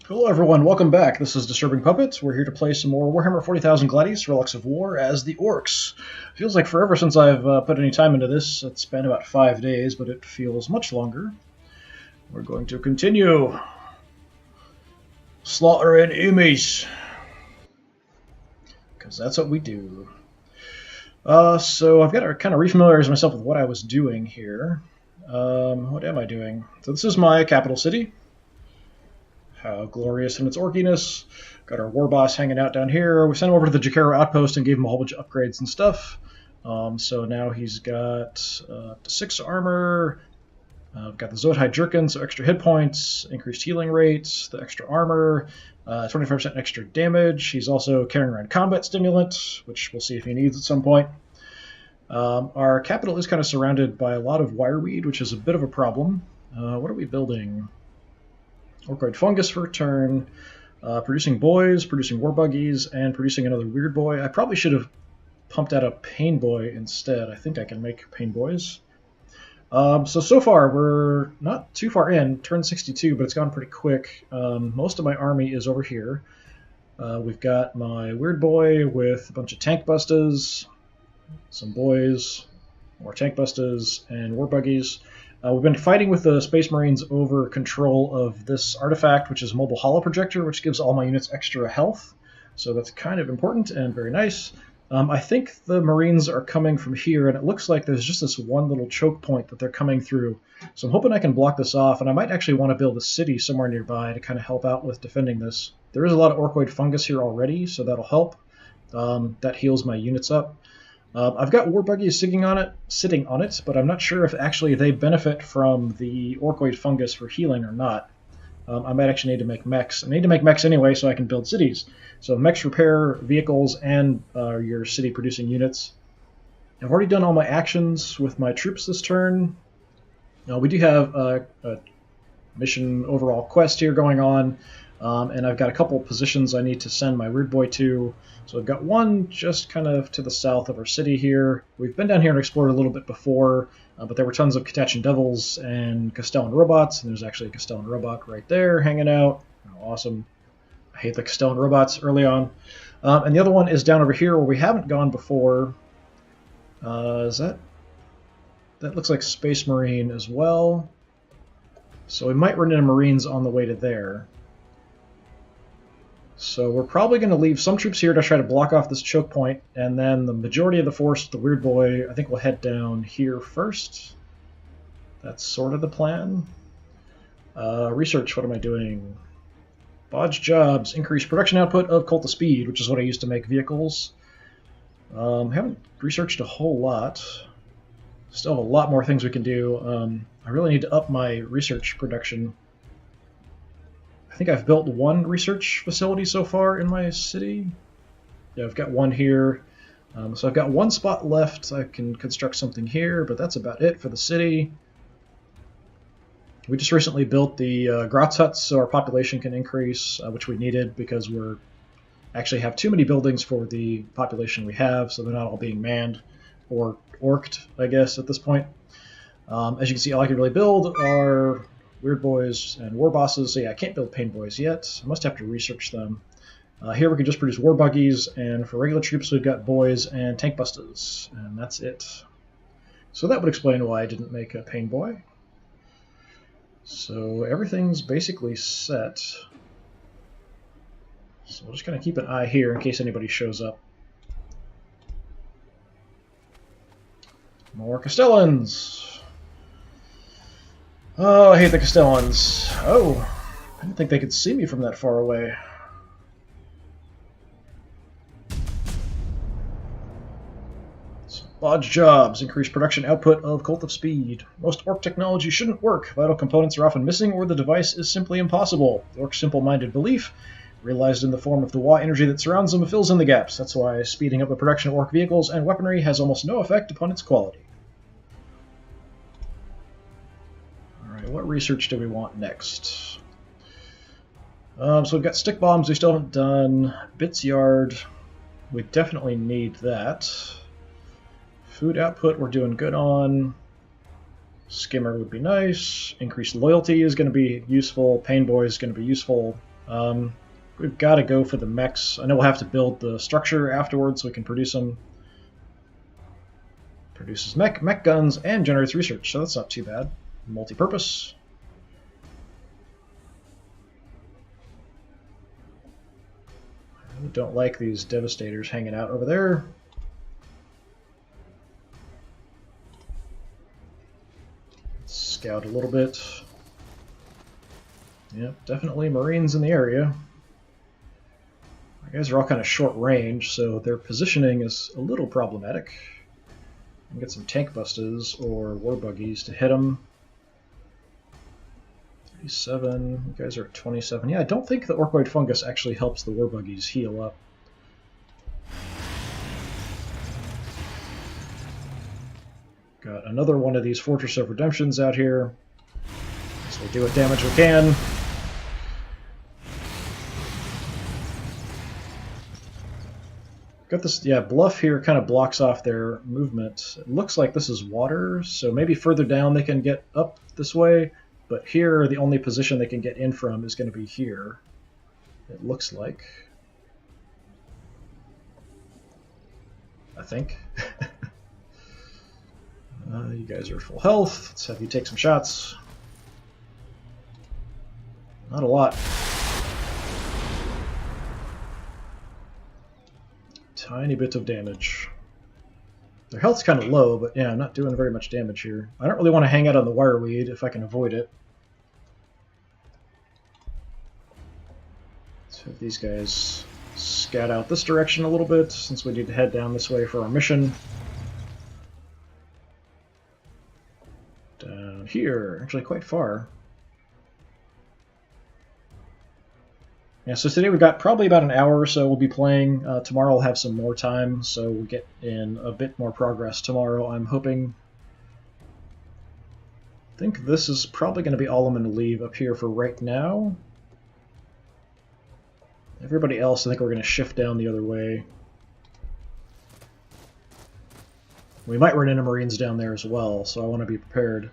Hello everyone, welcome back. This is Disturbing Puppets. We're here to play some more Warhammer 40,000 Gladius, Relics of War as the Orks. Feels like forever since I've put any time into this. It's been about 5 days, but it feels much longer. We're going to continue slaughtering enemies, because that's what we do. So I've got to kind of refamiliarize myself with what I was doing here. What am I doing? So this is my capital city. How glorious in its orkiness. Got our war boss hanging out down here. We sent him over to the Jakaro outpost and gave him a whole bunch of upgrades and stuff. So now he's got 6 armor. We've got the Zodhide Jerkin, so extra hit points, increased healing rates, the extra armor, 25% extra damage. He's also carrying around combat stimulant, which we'll see if he needs at some point. Our capital is kind of surrounded by a lot of wireweed, which is a bit of a problem. What are we building? Orkoid fungus for a turn, producing boys, producing war buggies, and producing another weird boy. I probably should have pumped out a pain boy instead. I think I can make pain boys. So far, we're not too far in, turn 62, but it's gone pretty quick. Most of my army is over here. We've got my weird boy with a bunch of tank busters, some boys, more tank busters, and war buggies. We've been fighting with the Space Marines over control of this artifact, which is a mobile holo projector, which gives all my units extra health. So that's kind of important and very nice. I think the Marines are coming from here, and it looks like there's just this one little choke point that they're coming through. So I'm hoping I can block this off, and I might actually want to build a city somewhere nearby to kind of help out with defending this. There is a lot of Orkoid fungus here already, so that'll help. That heals my units up. I've got war buggies sitting on it, but I'm not sure if actually they benefit from the Orkoid fungus for healing or not. I might actually need to make mechs. I need to make mechs anyway so I can build cities. So mechs repair vehicles and your city producing units. I've already done all my actions with my troops this turn. We do have a mission overall quest here going on, and I've got a couple positions I need to send my weird boy to. So I've got one just kind of to the south of our city here. We've been down here and explored a little bit before, but there were tons of Catachan Devils and Castellan robots, and there's actually a Castellan robot right there hanging out. Oh, awesome. I hate the Castellan robots early on. And the other one is down over here where we haven't gone before. That looks like Space Marine as well. So we might run into Marines on the way to there. So we're probably going to leave some troops here to try to block off this choke point, and then the majority of the force, the weird boy, I think we'll head down here first. That's sort of the plan. Research, what am I doing? Bodge jobs, increase production output of Cult of Speed, which is what I used to make vehicles. Haven't researched a whole lot. Still have a lot more things we can do. I really need to up my research production. I think I've built one research facility so far in my city. Yeah, I've got one here. So I've got one spot left. I can construct something here, but that's about it for the city. We just recently built the Grotz huts so our population can increase, which we needed because we're actually have too many buildings for the population we have, so they're not all being manned or orked, I guess, at this point. As you can see, all I can really build are weird boys and war bosses. So yeah, I can't build pain boys yet. I must have to research them. Here we can just produce war buggies, and for regular troops we've got boys and tank busters, and that's it. So that would explain why I didn't make a pain boy. So everything's basically set. So we'll just kind of keep an eye here in case anybody shows up. More Castellans! Oh, I hate the Castellans. Oh, I didn't think they could see me from that far away. So, Bodge jobs, increase production output of Cult of Speed. Most Ork technology shouldn't work. Vital components are often missing, or the device is simply impossible. The Ork's simple-minded belief, realized in the form of the Waaaaggghhh energy that surrounds them, fills in the gaps. That's why speeding up the production of Ork vehicles and weaponry has almost no effect upon its quality. What research do we want next? So we've got stick bombs we still haven't done. Bits yard, we definitely need that. Food output we're doing good on. Skimmer would be nice. Increased loyalty is going to be useful. Pain boy is going to be useful. We've got to go for the mechs. I know we'll have to build the structure afterwards so we can produce them. Produces mech guns and generates research, so that's not too bad. Multi-purpose. I don't like these devastators hanging out over there. Let's scout a little bit. Yep, definitely Marines in the area. My guys are all kind of short range, so their positioning is a little problematic. I can get some tank busters or war buggies to hit them. 37. You guys are at 27. Yeah, I don't think the Orkoid fungus actually helps the war buggies heal up. Got another one of these Fortress of Redemptions out here. So we'll do what damage we can. Got this, yeah, bluff here kind of blocks off their movement. It looks like this is water, so maybe further down they can get up this way, but here the only position they can get in from is going to be here, it looks like. I think. You guys are full health. Let's have you take some shots. Not a lot. Tiny bit of damage. Their health's kind of low, but yeah, I'm not doing very much damage here. I don't really want to hang out on the wireweed if I can avoid it. Let's have these guys scout out this direction a little bit, since we need to head down this way for our mission. Down here, actually quite far. Yeah, so today we've got probably about an hour or so we'll be playing. Tomorrow I'll have some more time, so we'll get in a bit more progress tomorrow, I'm hoping. I think this is probably going to be all I'm going to leave up here for right now. Everybody else, I think we're going to shift down the other way. We might run into Marines down there as well, so I want to be prepared.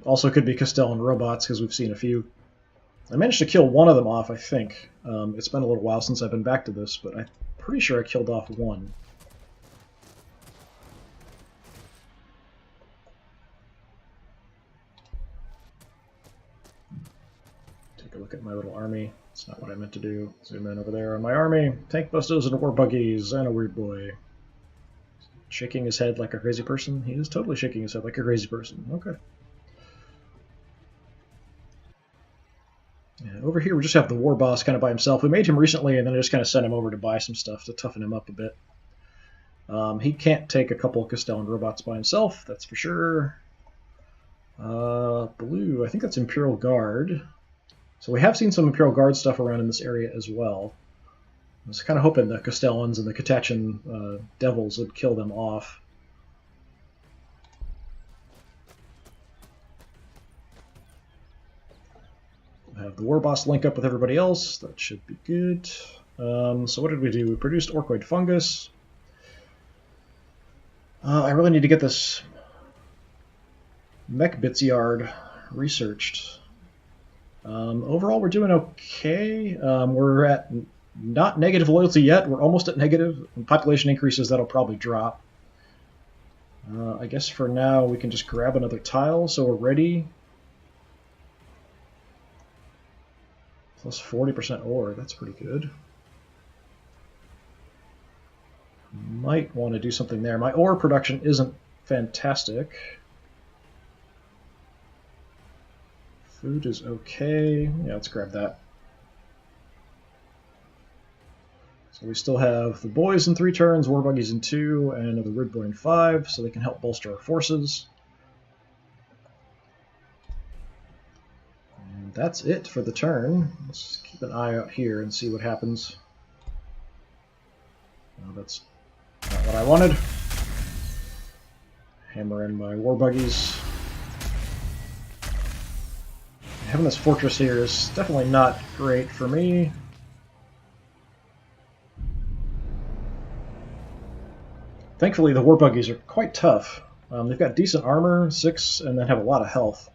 Also could be Castellan robots, because we've seen a few. I managed to kill one of them off, I think. It's been a little while since I've been back to this, but I'm pretty sure I killed off one. Take a look at my little army. That's not what I meant to do. Zoom in over there on my army. Tank busters and war buggies, and a weird boy. Shaking his head like a crazy person? He is totally shaking his head like a crazy person. Okay. Yeah, over here we just have the war boss kind of by himself. We made him recently, and then I just kind of sent him over to buy some stuff to toughen him up a bit. He can't take a couple of Castellan robots by himself, that's for sure. Blue, I think that's Imperial Guard. So we have seen some Imperial Guard stuff around in this area as well. I was kind of hoping the Castellans and the Catachan devils would kill them off. Have the war boss link up with everybody else. That should be good. So what did we do? We produced Orkoid fungus. I really need to get this mech bits yard researched. Overall, we're doing okay. We're at not negative loyalty yet. We're almost at negative. When population increases, that'll probably drop. I guess for now we can just grab another tile, so we're ready. Plus 40% ore, that's pretty good. Might want to do something there. My ore production isn't fantastic. Food is okay. Yeah, let's grab that. So we still have the boys in 3 turns, war buggies in 2, and another Rid Boy in 5, so they can help bolster our forces. And that's it for the turn. Let's keep an eye out here and see what happens. Oh, that's not what I wanted. Hammer in my war buggies. Having this fortress here is definitely not great for me. Thankfully, the war buggies are quite tough. They've got decent armor, 6, and then have a lot of health.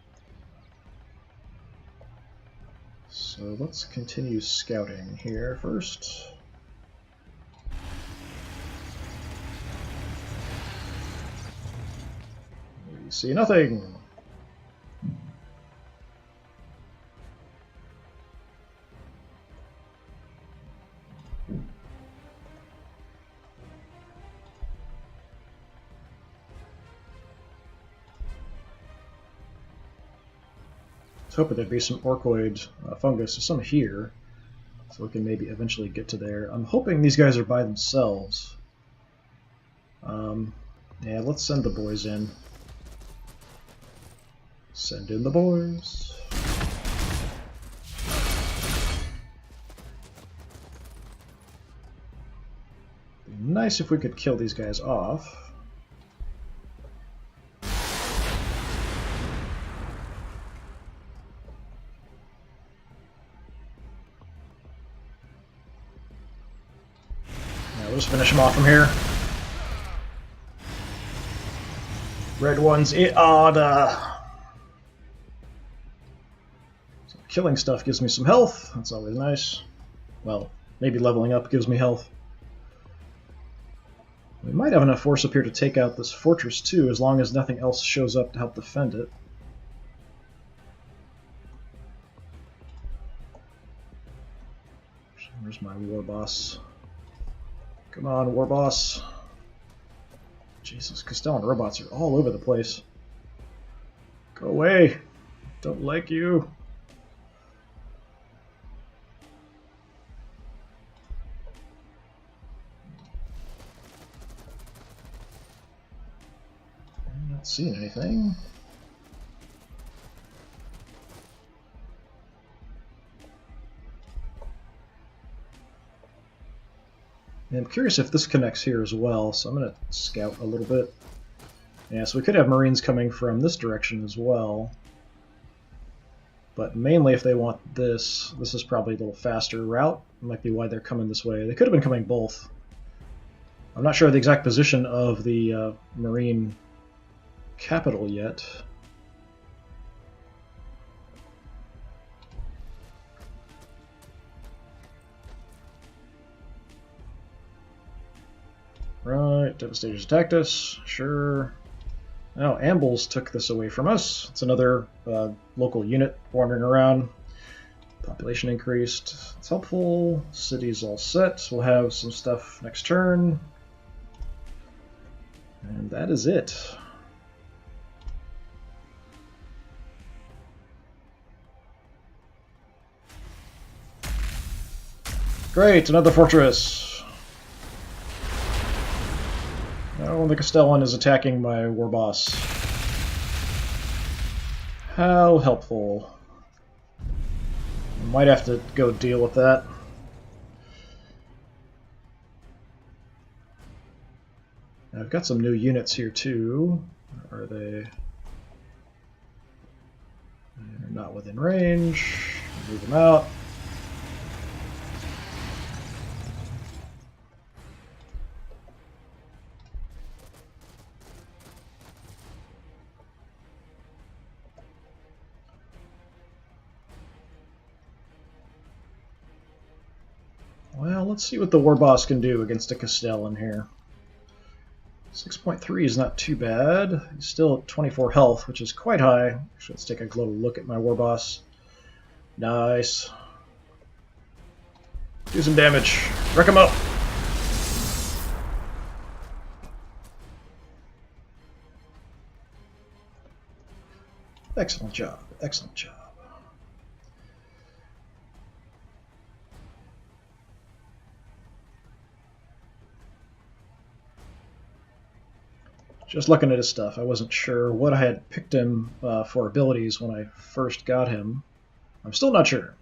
So let's continue scouting here first. We see nothing. I was hoping there'd be some orkoid fungus, some here, so we can maybe eventually get to there. I'm hoping these guys are by themselves. Yeah, let's send the boys in. Send in the boys. Be nice if we could kill these guys off. We'll just finish him off from here. Red one's in order. So killing stuff gives me some health. That's always nice. Well, maybe leveling up gives me health. We might have enough force up here to take out this fortress too, as long as nothing else shows up to help defend it. Where's my war boss? Come on, war boss. Jesus, Castellan robots are all over the place. Go away. Don't like you. I'm not seeing anything. I'm curious if this connects here as well, so I'm going to scout a little bit. Yeah, so we could have Marines coming from this direction as well. But mainly if they want this, this is probably a little faster route. It might be why they're coming this way. They could have been coming both. I'm not sure the exact position of the Marine capital yet. Right, Devastators attacked us. Sure. Now, Ambles took this away from us. It's another local unit wandering around. Population increased. It's helpful. City's all set. We'll have some stuff next turn. And that is it. Great, another fortress. Oh, the Castellan is attacking my war boss. How helpful. Might have to go deal with that. I've got some new units here too. Are they? They're not within range. Move them out. Well, let's see what the war boss can do against a Castellan here. 6.3 is not too bad. He's still at 24 health, which is quite high. Actually, let's take a little look at my war boss. Nice. Do some damage. Wreck him up. Excellent job. Excellent job. Just looking at his stuff, I wasn't sure what I had picked him for abilities when I first got him. I'm still not sure.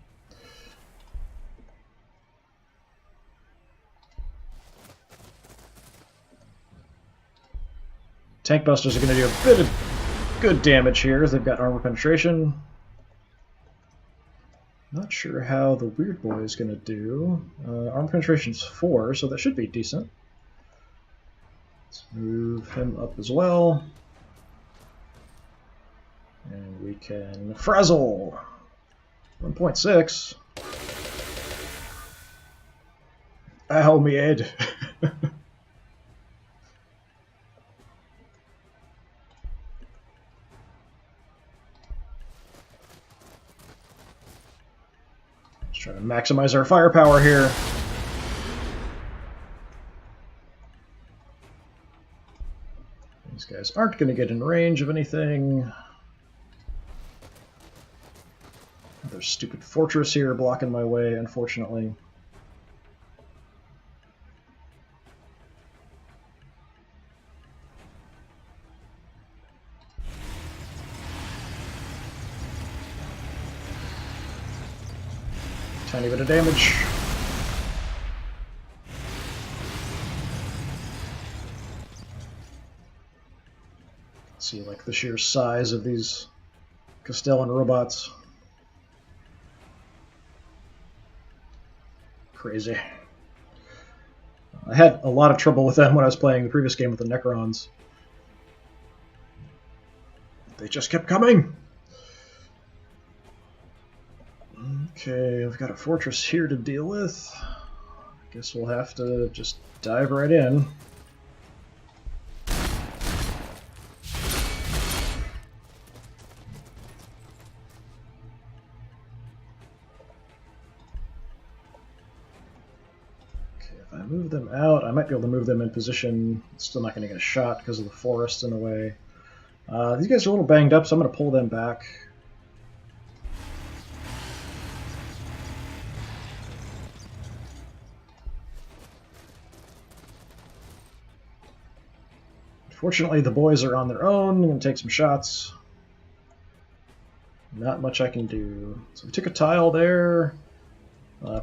Tank Busters are going to do a bit of good damage here. They've got armor penetration. Not sure how the Weird Boy is going to do. Armor penetration is 4, so that should be decent. Let's move him up as well. And we can frazzle. 1.6. Ow, me head. Let's try to maximize our firepower here. These guys aren't going to get in range of anything. Another stupid fortress here blocking my way, unfortunately. Tiny bit of damage. See, like, the sheer size of these Castellan robots. Crazy. I had a lot of trouble with them when I was playing the previous game with the Necrons. They just kept coming! Okay, I've got a fortress here to deal with. I guess we'll have to just dive right in. If I move them out, I might be able to move them in position. Still not going to get a shot because of the forest in the way. These guys are a little banged up, so I'm going to pull them back. Fortunately, the boys are on their own. I'm going to take some shots. Not much I can do. So we took a tile there.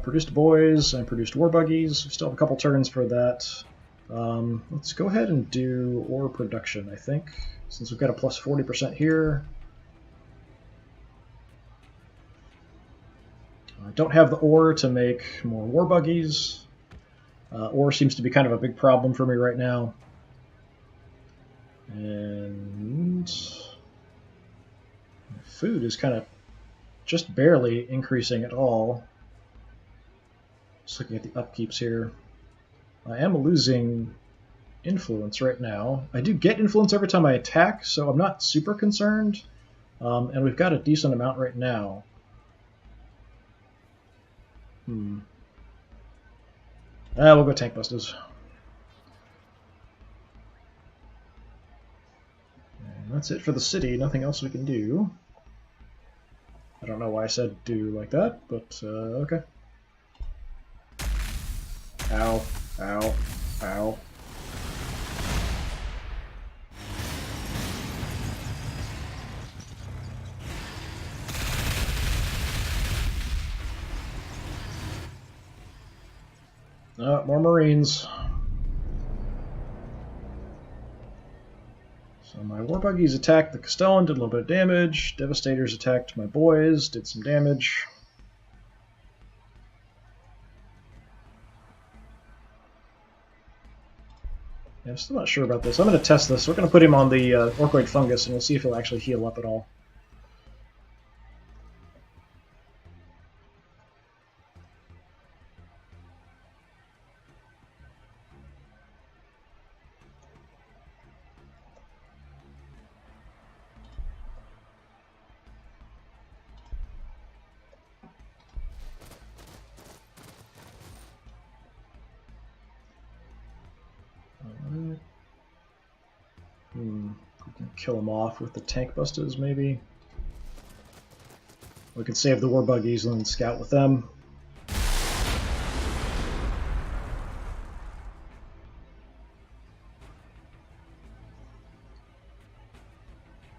Produced boys and produced war buggies. We still have a couple turns for that. Let's go ahead and do ore production, I think, since we've got a plus 40% here. I don't have the ore to make more war buggies. Ore seems to be kind of a big problem for me right now. And food is kind of just barely increasing at all. Just looking at the upkeeps here. I am losing influence right now. I do get influence every time I attack, so I'm not super concerned. And we've got a decent amount right now. We'll go tank busters. And that's it for the city. Nothing else we can do. I don't know why I said do like that, but okay. Ow, ow, ow. More Marines. So my war buggies attacked the Castellan, did a little bit of damage. Devastators attacked my boys, did some damage. I'm still not sure about this. I'm going to test this. We're going to put him on the Orkoid fungus, and we'll see if he'll actually heal up at all. We can kill him off with the tank busters, maybe. We can save the war buggies and then scout with them.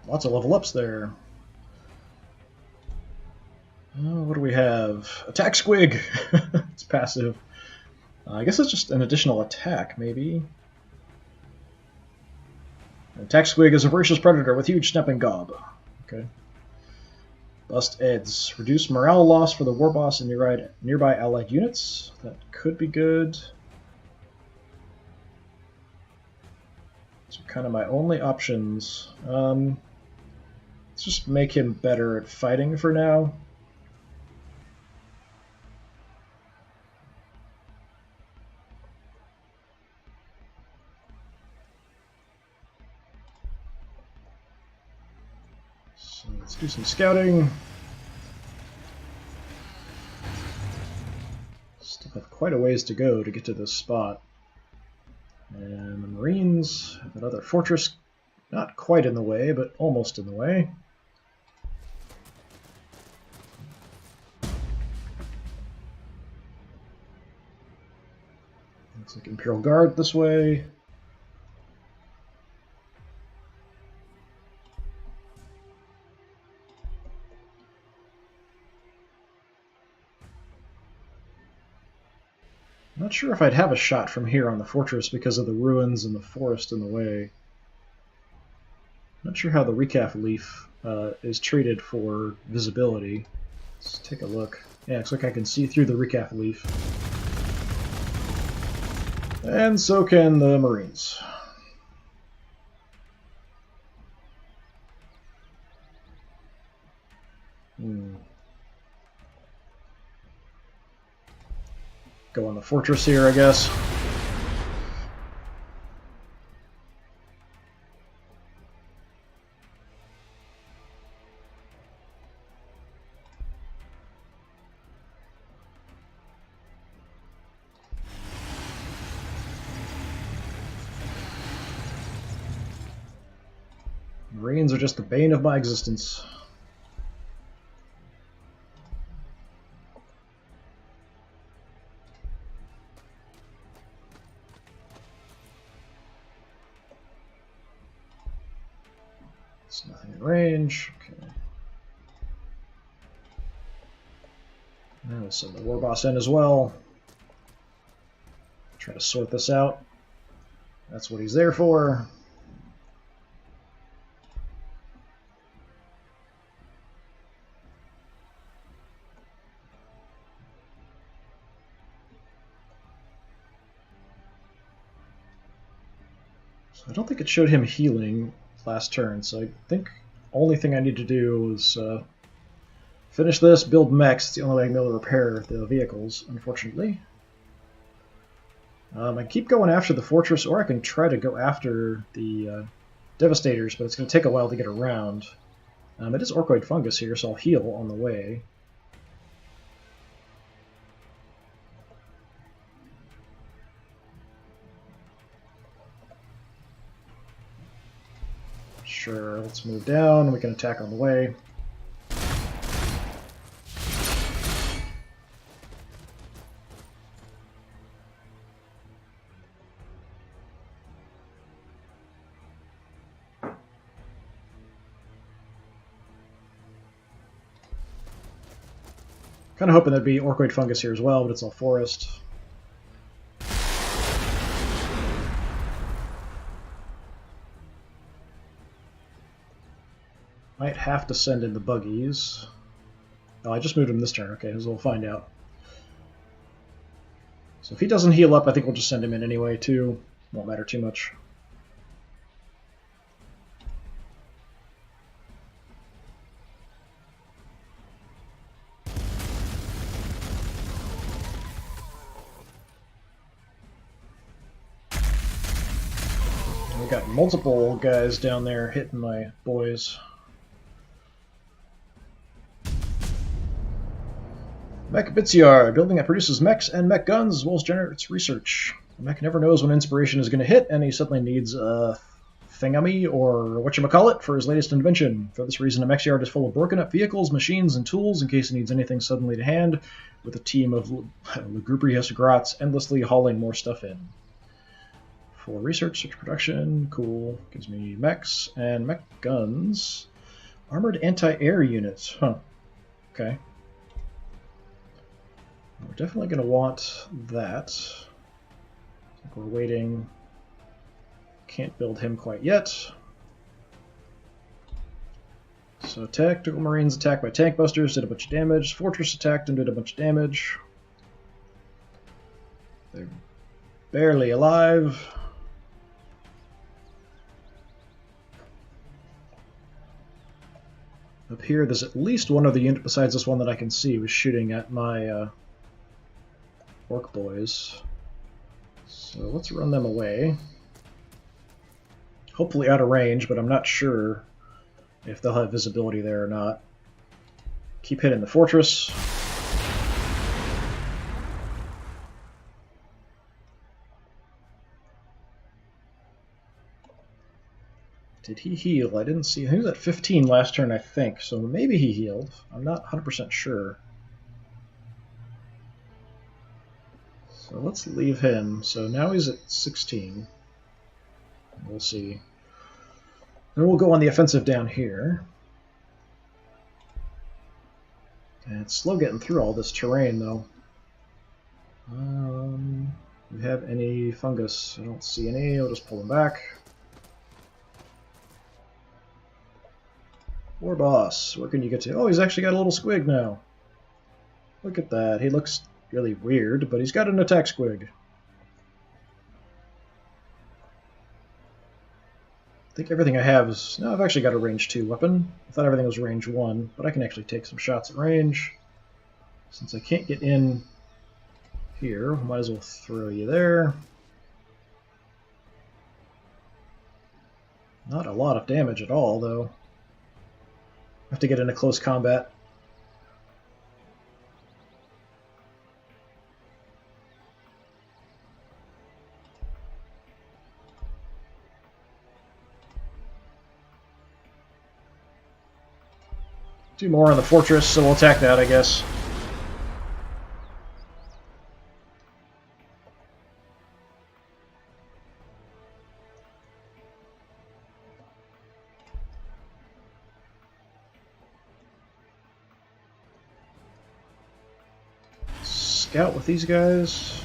Lots of level ups there. What do we have? Attack Squig! It's passive. I guess it's just an additional attack, maybe. Attack Squig is a voracious predator with huge snapping gob. Okay. Bust Eds. Reduce morale loss for the war boss and nearby allied units. That could be good. Those are kind of my only options. Let's Let's just make him better at fighting for now. So let's do some scouting. Still have quite a ways to go to get to this spot. And the Marines have another fortress, not quite in the way, but almost in the way. Looks like Imperial Guard this way. I'm not sure if I'd have a shot from here on the fortress because of the ruins and the forest in the way. Not sure how the recaf leaf is treated for visibility. Let's take a look. Yeah, looks like I can see through the recaf leaf. And so can the Marines. Go on the fortress here, I guess. Marines are just the bane of my existence. It's nothing in range. Okay. Now we'll send the war boss in as well. Try to sort this out. That's what he's there for. So I don't think it showed him healing last turn, so I think only thing I need to do is finish this, build mechs. It's the only way I can be able to repair the vehicles, unfortunately. I keep going after the fortress, or I can try to go after the Devastators, but it's going to take a while to get around. It is Orkoid Fungus here, so I'll heal on the way. Sure, let's move down. We can attack on the way. Kind of hoping there'd be Orkoid Fungus here as well, but it's all forest. Might have to send in the buggies. Oh, I just moved him this turn. Okay, so we'll find out. So if he doesn't heal up, I think we'll just send him in anyway, too. Won't matter too much. We got multiple guys down there hitting my boys. Mech Bitsiar, building that produces mechs and mech guns as well as generates research. The mech never knows when inspiration is going to hit, and he suddenly needs a thingamy or whatchamacallit for his latest invention. For this reason, a mech yard is full of broken up vehicles, machines, and tools in case he needs anything suddenly to hand, with a team of lugubrious grots endlessly hauling more stuff in. For research, search, production, cool. Gives me mechs and mech guns. Armored anti-air units, huh. Okay. We're definitely going to want that. I think we're waiting. Can't build him quite yet. So tactical marines attacked by tank busters, did a bunch of damage. Fortress attacked and did a bunch of damage. They're barely alive. Up here, there's at least one other unit besides this one that I can see was shooting at my orc boys. So let's run them away. Hopefully out of range, but I'm not sure if they'll have visibility there or not. Keep hitting the fortress. Did he heal? I didn't see. He was at 15 last turn, I think, so maybe he healed. I'm not 100% sure. So let's leave him. So now he's at 16. We'll see. Then we'll go on the offensive down here. And it's slow getting through all this terrain, though. Do we have any fungus? I don't see any. I'll just pull them back. War boss, where can you get to? Oh, he's actually got a little squig now. Look at that. He looks really weird, but he's got an attack squig. I think everything I have is... No, I've actually got a range 2 weapon. I thought everything was range 1, but I can actually take some shots at range. Since I can't get in here, I might as well throw you there. Not a lot of damage at all, though. Have to get into close combat. Do more on the fortress, so we'll attack that, I guess. Scout with these guys.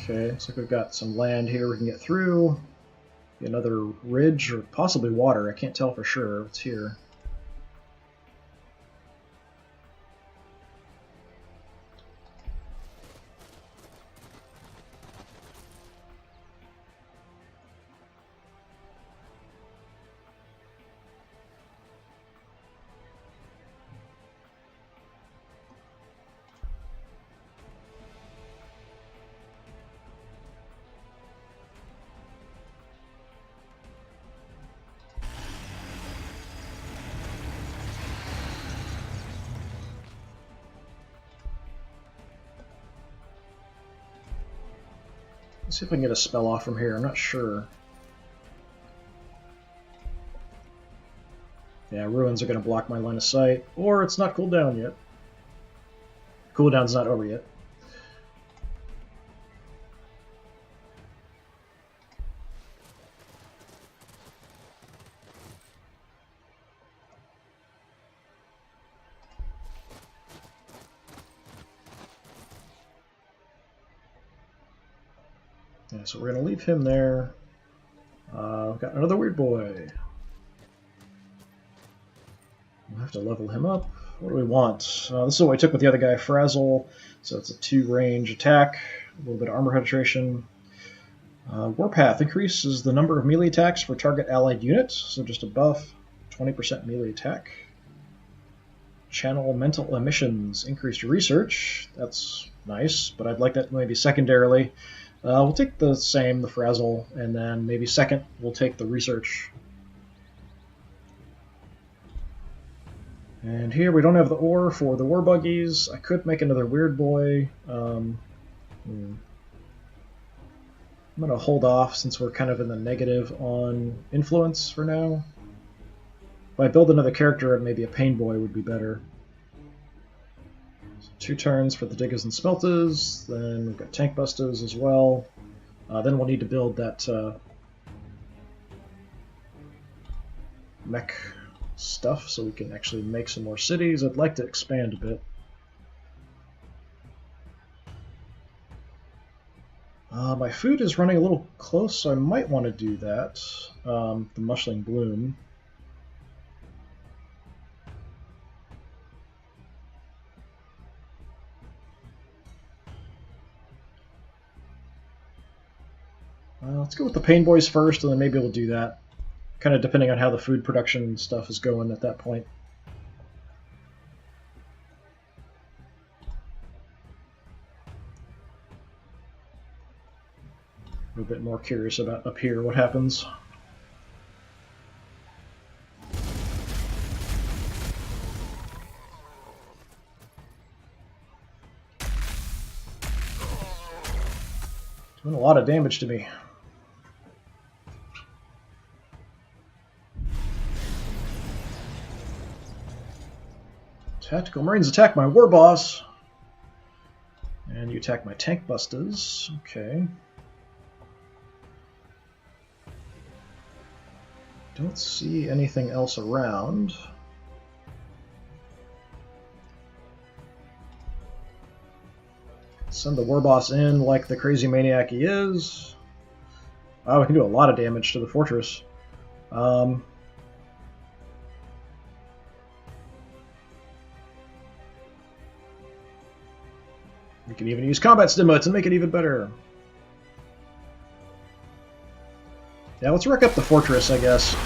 Okay, looks like we've got some land here we can get through. Another ridge, or possibly water. I can't tell for sure what's here. Let's see if I can get a spell off from here. I'm not sure. Yeah, ruins are going to block my line of sight, or it's not cooled down yet. Cooldown's not over yet. Yeah, so we're going to leave him there. We've got another weird boy. We'll have to level him up. What do we want? This is what we took with the other guy, Frazzle. So it's a 2-range attack, a little bit of armor penetration. Warpath increases the number of melee attacks for target allied units, so just a buff, 20% melee attack. Channel mental emissions, increased research. That's nice, but I'd like that maybe secondarily. We'll take the same, the Frazzle, and then maybe second we'll take the research. And here we don't have the ore for the war buggies. I could make another weird boy. I'm going to hold off since we're kind of in the negative on influence for now. If I build another character, maybe a pain boy would be better. So 2 turns for the diggers and smelters. Then we've got tank busters as well. Then we'll need to build that mech stuff so we can actually make some more cities. I'd like to expand a bit. My food is running a little close, so I might want to do that. The Mushling Bloom. Let's go with the Pain Boys first, and then maybe we'll do that. kind of depending on how the food production stuff is going at that point. I'm a bit more curious about up here what happens. Doing a lot of damage to me. Tactical Marines attack my war boss. And you attack my tank busters. Okay. Don't see anything else around. Send the war boss in like the crazy maniac he is. Wow, we can do a lot of damage to the fortress. We can even use combat stimma to make it even better. Yeah, let's wreck up the fortress, I guess.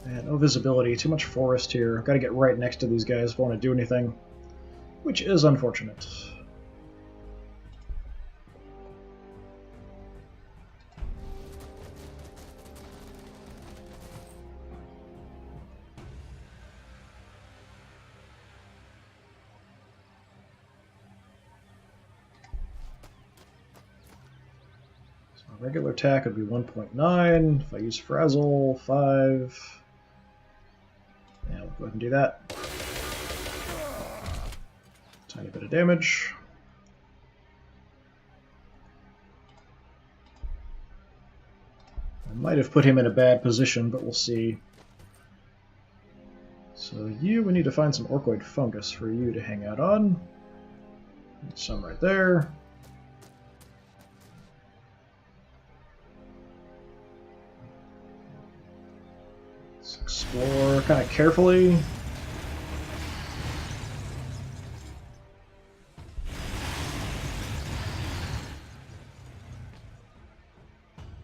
And no visibility, too much forest here. Got to get right next to these guys if I want to do anything, which is unfortunate. So a regular attack would be 1.9. If I use Frazzle, 5. Yeah, we'll go ahead and do that. Tiny bit of damage. I might have put him in a bad position, but we'll see. So we need to find some Orkoid fungus for you to hang out on. Some right there. Let's explore kind of carefully.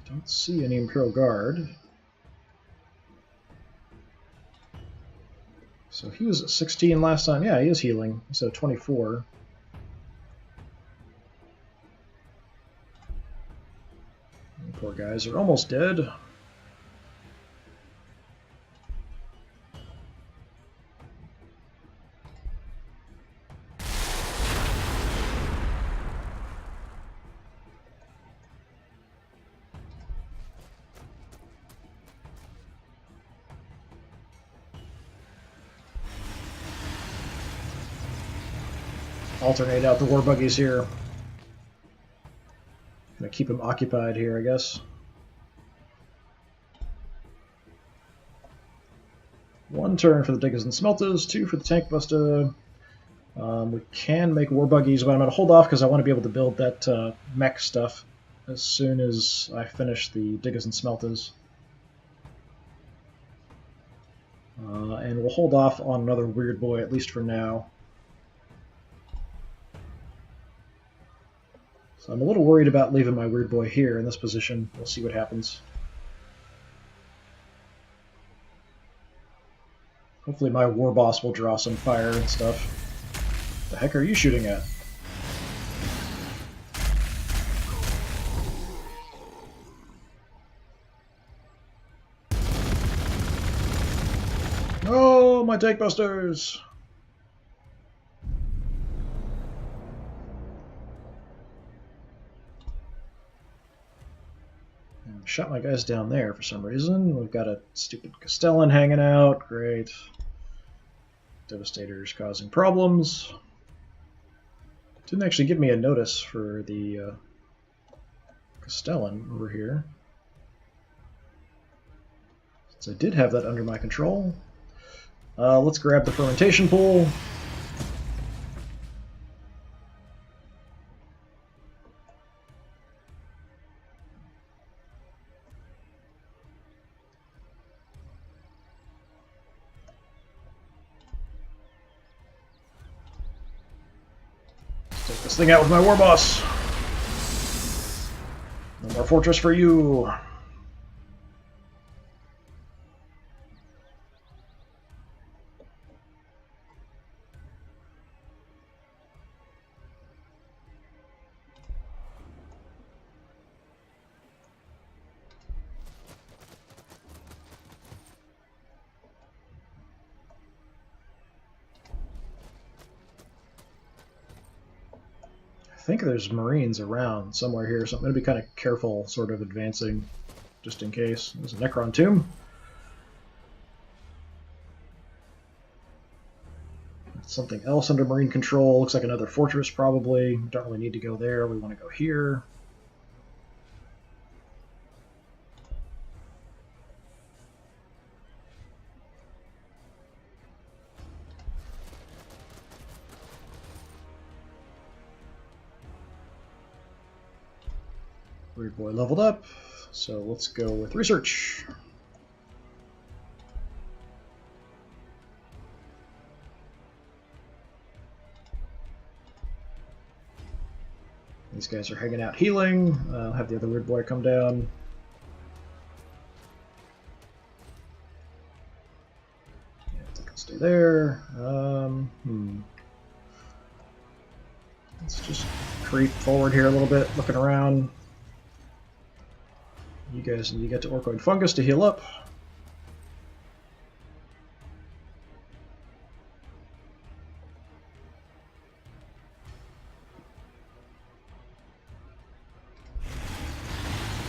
Don't see any Imperial Guard. So he was at 16 last time. Yeah, he is healing. So 24. And poor guys are almost dead. Alternate out the war buggies here. Gonna keep him occupied here, I guess. 1 turn for the diggers and smelters, 2 for the tank buster. We can make war buggies, but I'm gonna hold off because I want to be able to build that mech stuff as soon as I finish the diggers and smelters. And we'll hold off on another weird boy, at least for now. So I'm a little worried about leaving my weird boy here in this position. We'll see what happens. Hopefully my war boss will draw some fire and stuff. The heck are you shooting at? Oh, my tank busters! Shot my guys down there for some reason. We've got a stupid Castellan hanging out. Great. Devastators causing problems. Didn't actually give me a notice for the Castellan over here. So I did have that under my control. Let's grab the fermentation pool. Take this thing out with my war boss. No more fortress for you. I think there's Marines around somewhere here, so I'm going to be kind of careful sort of advancing just in case. There's a Necron tomb. Something else under Marine control. Looks like another fortress probably. Don't really need to go there. We want to go here. Weird boy leveled up, so let's go with research. These guys are hanging out healing. I'll have the other weird boy come down. Yeah, they can stay there. Let's just creep forward here a little bit, looking around. You guys need to get to Orkoid Fungus to heal up.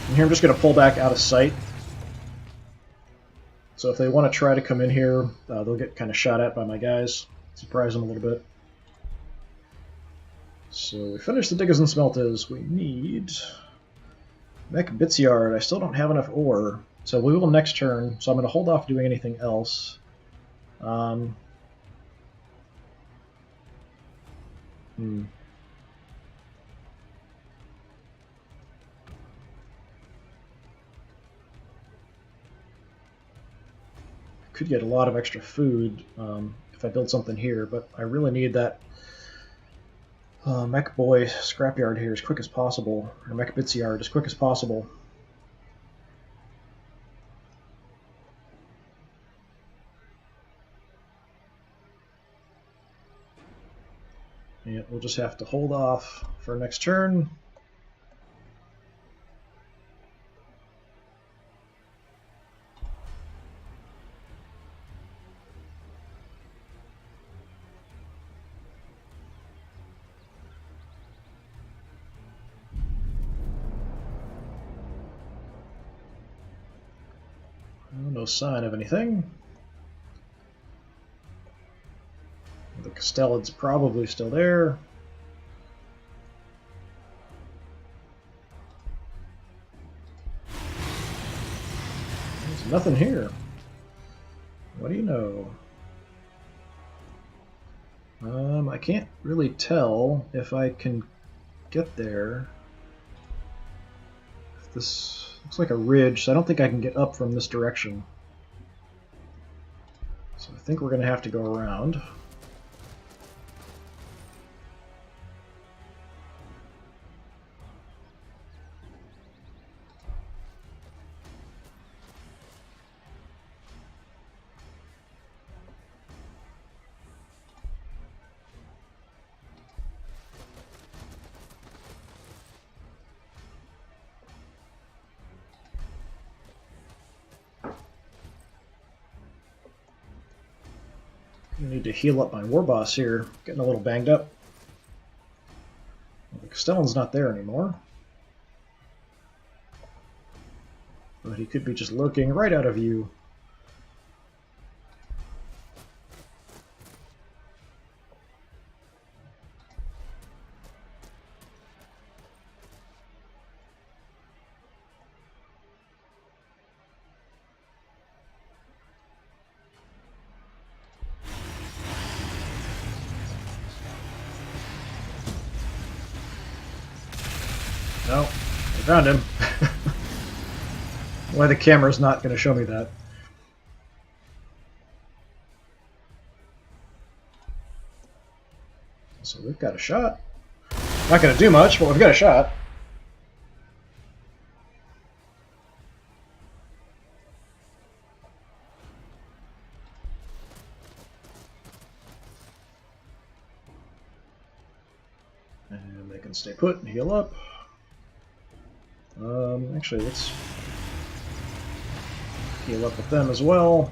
And here I'm just going to pull back out of sight. So if they want to try to come in here, they'll get kind of shot at by my guys. Surprise them a little bit. So we finished the Diggers and Smelters. We need Mech Bitsyard. I still don't have enough ore, so we will next turn. So I'm going to hold off doing anything else. Could get a lot of extra food if I build something here, but I really need that Mech Boy Scrapyard here as quick as possible, or Mech Bitsyard as quick as possible. And we'll just have to hold off for next turn. No sign of anything. The Castellan's probably still there. There's nothing here. What do you know? I can't really tell if I can get there. If this looks like a ridge, so I don't think I can get up from this direction. So I think we're going to have to go around. I need to heal up my war boss here. Getting a little banged up. Well, the Castellan's not there anymore. But he could be just lurking right out of view. No, I found him. Why the camera's not going to show me that? So we've got a shot. Not going to do much, but we've got a shot. And they can stay put and heal up. Actually, let's heal up with them as well.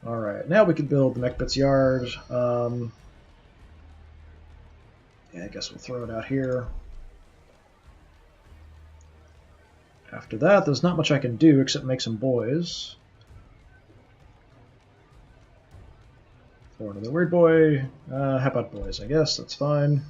Alright, now we can build the Mechbits Yard. Yeah, I guess we'll throw it out here. After that, there's not much I can do except make some boys. Or another weird boy. How about boys? I guess that's fine.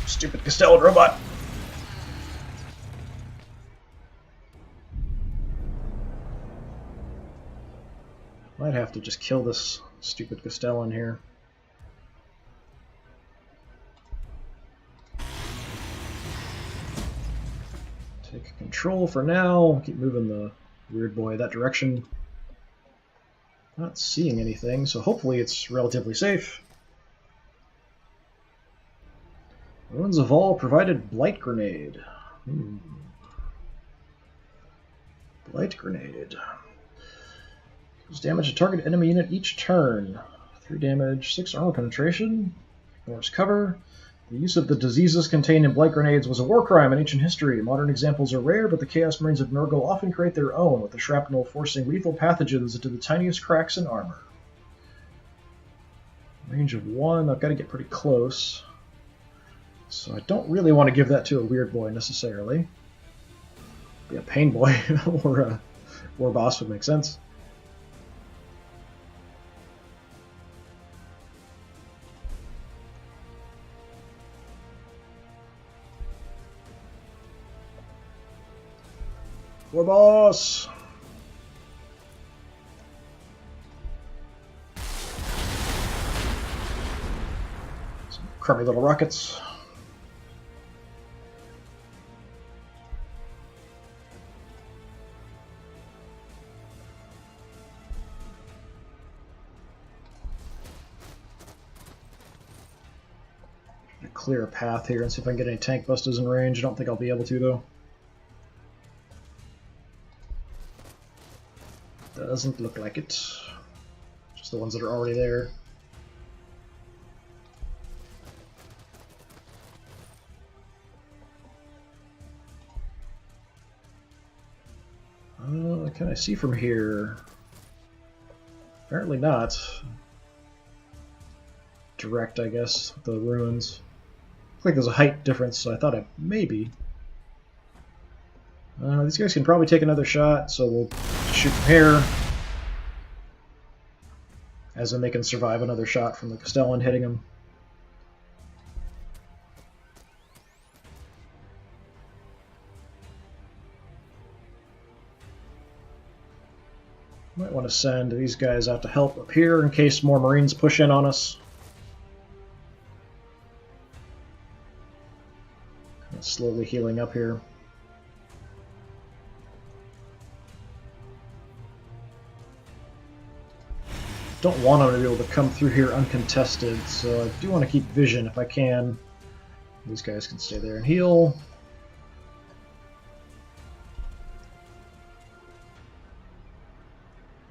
Stupid Castellan robot! Might have to just kill this stupid Castellan here. Take control for now. Keep moving the weird boy that direction. Not seeing anything, so hopefully it's relatively safe. Ruins of All provided Blight Grenade. Blight Grenade. Deals damage to target enemy unit each turn. 3 damage, 6 armor penetration. Ignores cover. The use of the diseases contained in Blight Grenades was a war crime in ancient history. Modern examples are rare, but the Chaos Marines of Nurgle often create their own, with the shrapnel forcing lethal pathogens into the tiniest cracks in armor. Range of 1. I've got to get pretty close. So I don't really want to give that to a weird boy necessarily. Be a pain boy or a war boss would make sense. War boss! Some crummy little rockets. Clear a path here and see if I can get any tank busters in range. I don't think I'll be able to, though. Doesn't look like it. Just the ones that are already there. Can I see from here? Apparently not. Direct, I guess, the ruins. Looks like there's a height difference, so I thought I maybe. These guys can probably take another shot, so we'll shoot from here. As in they can survive another shot from the Castellan hitting them. Might want to send these guys out to help up here in case more Marines push in on us. Slowly healing up here. Don't want them to be able to come through here uncontested, so I do want to keep vision if I can. These guys can stay there and heal.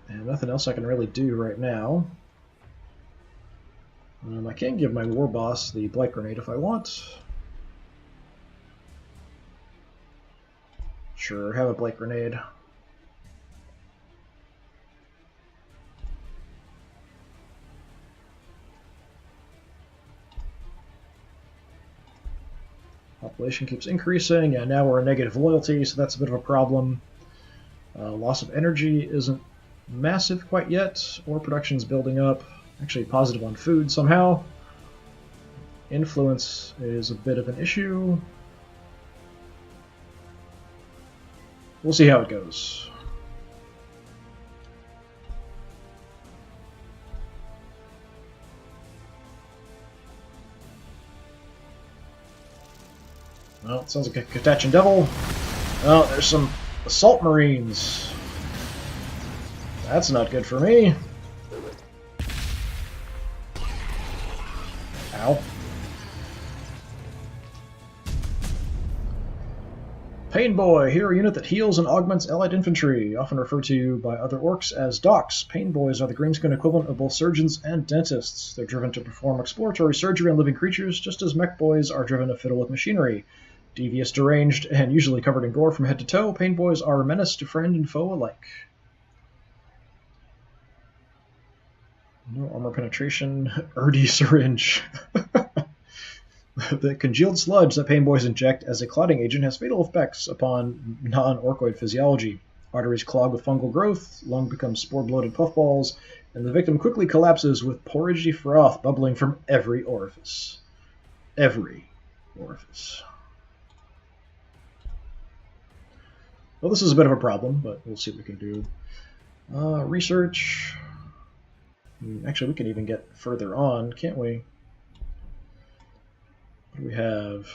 And nothing else I can really do right now. I can give my war boss the Blight Grenade if I want. Sure, have a Blight Grenade. Population keeps increasing, and now we're a negative loyalty, so that's a bit of a problem. Loss of energy isn't massive quite yet, or production's building up. Actually positive on food somehow. Influence is a bit of an issue. We'll see how it goes. Well, it sounds like a Catachan Devil. Oh, there's some Assault Marines. That's not good for me. Ow. Pain Boy, hero unit that heals and augments allied infantry, often referred to by other orcs as docs. Pain Boys are the greenskin equivalent of both surgeons and dentists. They're driven to perform exploratory surgery on living creatures, just as mech boys are driven to fiddle with machinery. Devious, deranged, and usually covered in gore from head to toe, Pain Boys are a menace to friend and foe alike. No armor penetration, Erdy syringe. The congealed sludge that Pain Boys inject as a clotting agent has fatal effects upon non-orcoid physiology. Arteries clog with fungal growth, lung becomes spore-bloated puffballs, and the victim quickly collapses with porridgey froth bubbling from every orifice. Every orifice. Well, this is a bit of a problem, but we'll see what we can do. Research. Actually, we can even get further on, can't we? What do we have?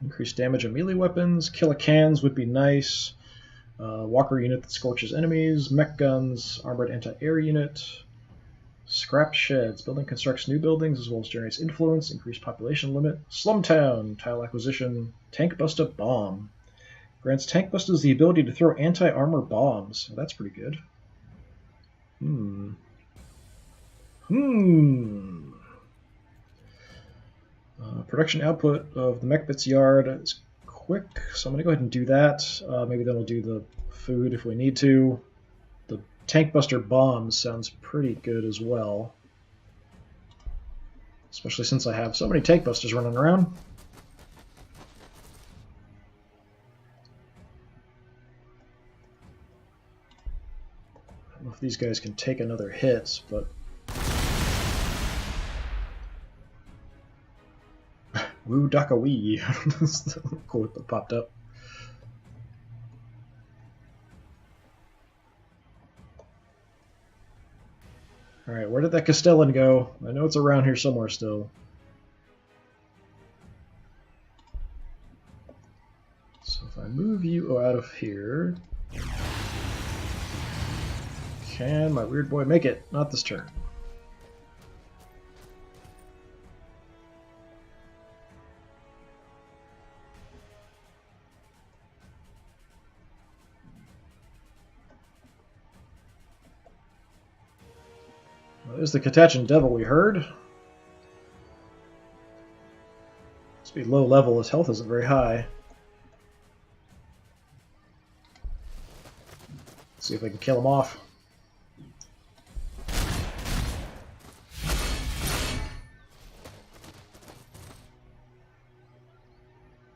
Increased damage on melee weapons. Killicans would be nice. Walker unit that scorches enemies. Mech guns. Armored anti-air unit. Scrap sheds. Building constructs new buildings as well as generates influence. Increased population limit. Slumtown. Tile acquisition. Tank Buster bomb. Grants tank busters the ability to throw anti-armor bombs. That's pretty good. Production output of the Mechbits yard is quick, so I'm going to go ahead and do that. Maybe then we'll do the food if we need to. The tank buster bombs sounds pretty good as well. Especially since I have so many tank busters running around. I don't know if these guys can take another hit, but Woo Daka Wee. That's the quote that popped up. Alright, where did that Castellan go? I know it's around here somewhere still. So if I move you out of here... Can my weird boy make it? Not this turn. Well, there's the Catachan Devil we heard. Must be low level, his health isn't very high. Let's see if I can kill him off.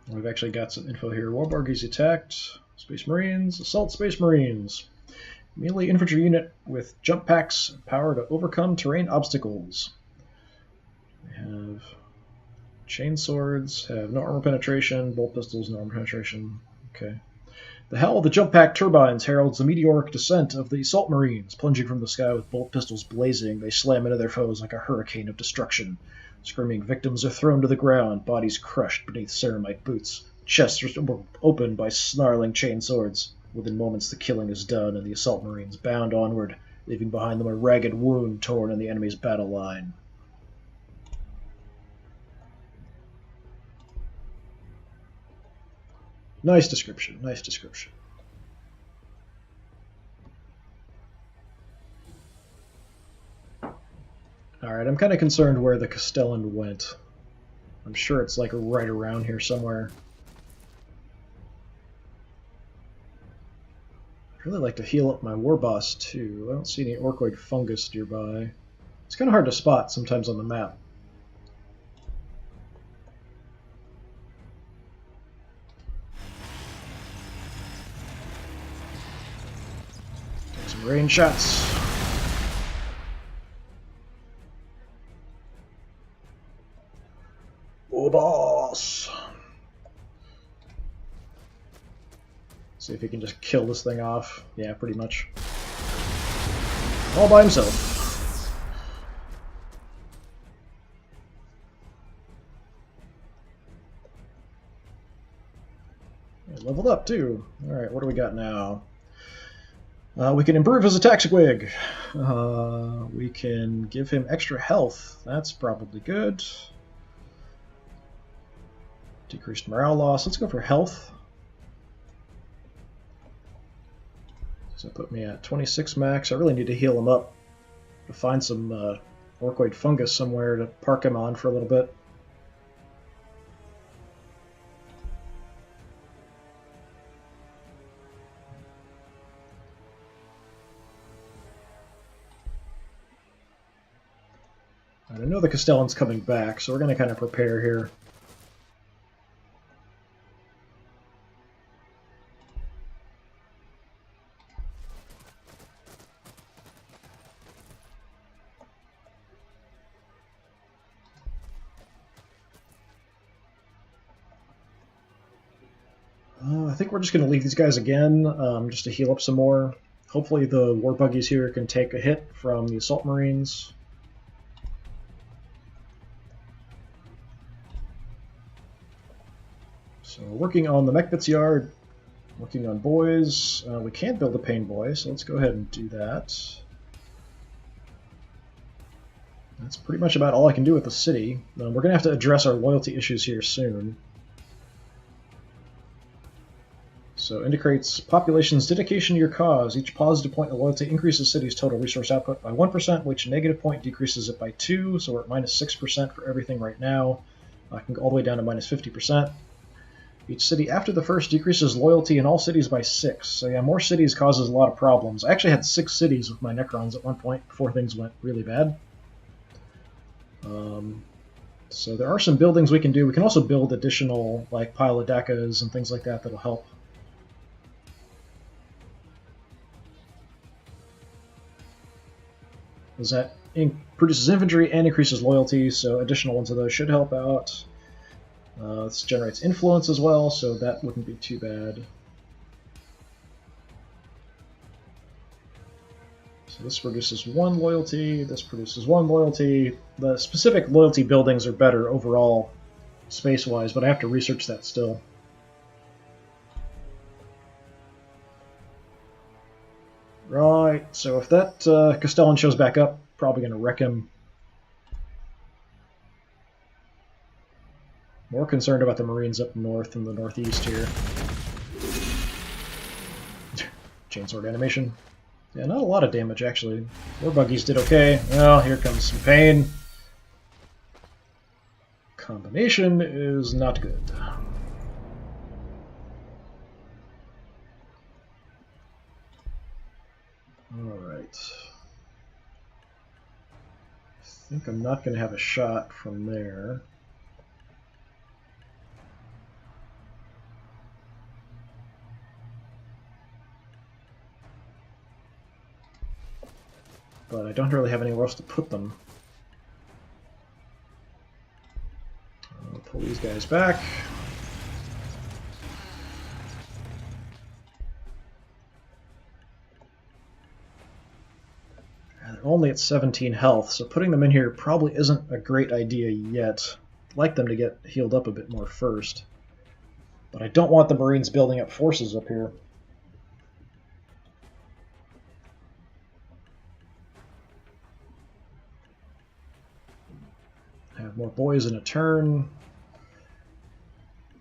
We've actually got some info here. Waaaggghhh attacked. Space Marines. Assault Space Marines. Melee infantry unit with jump packs, power to overcome terrain obstacles. We have chain swords, have no armor penetration, bolt pistols, no armor penetration. Okay. The howl of the jump pack turbines heralds the meteoric descent of the assault marines. Plunging from the sky with bolt pistols blazing, they slam into their foes like a hurricane of destruction. Screaming victims are thrown to the ground, bodies crushed beneath ceramite boots, chests opened by snarling chain swords. Within moments the killing is done, and the assault marines bound onward, leaving behind them a ragged wound torn in the enemy's battle line. Nice description, nice description. Alright, I'm kind of concerned where the Castellan went. I'm sure it's like right around here somewhere. I'd really like to heal up my war boss too. I don't see any orcoid fungus nearby. It's kind of hard to spot sometimes on the map. Take some range shots. Oh, boss! See if he can just kill this thing off. Yeah, pretty much. All by himself. Leveled up too. Alright, what do we got now? We can improve his attack squig. We can give him extra health. That's probably good. Decreased morale loss. Let's go for health. So put me at 26 max. I really need to heal him up. To find some orkoid fungus somewhere to park him on for a little bit. I know the Castellan's coming back, so we're going to kind of prepare here. I think we're just going to leave these guys again, just to heal up some more. Hopefully the war buggies here can take a hit from the assault marines. So working on the Mechbits yard, working on boys. We can't build a pain boy, so let's go ahead and do that. That's pretty much about all I can do with the city. We're going to have to address our loyalty issues here soon. So indicates population's dedication to your cause. Each positive point of loyalty increases the city's total resource output by 1%, which negative point decreases it by 2, so we're at minus 6% for everything right now. I can go all the way down to minus 50%. Each city after the first decreases loyalty in all cities by 6. So yeah, more cities causes a lot of problems. I actually had 6 cities with my Necrons at one point before things went really bad. So there are some buildings we can do. We can also build additional like Pylodacas and things like that that'll help. Is that produces infantry and increases loyalty, so additional ones of those should help out. This generates influence as well, so that wouldn't be too bad. So this produces 1 loyalty, this produces 1 loyalty. The specific loyalty buildings are better overall, space-wise, but I have to research that still. Right, so if that Castellan shows back up, probably going to wreck him. More concerned about the Marines up north and the northeast here. Chainsword animation. Yeah, not a lot of damage, actually. War buggies did okay. Well, here comes some pain. Combination is not good. Alright. I think I'm not going to have a shot from there. But I don't really have anywhere else to put them. I'll pull these guys back. They're only at 17 health, so putting them in here probably isn't a great idea yet. I'd like them to get healed up a bit more first. But I don't want the Marines building up forces up here. Have more boys in a turn.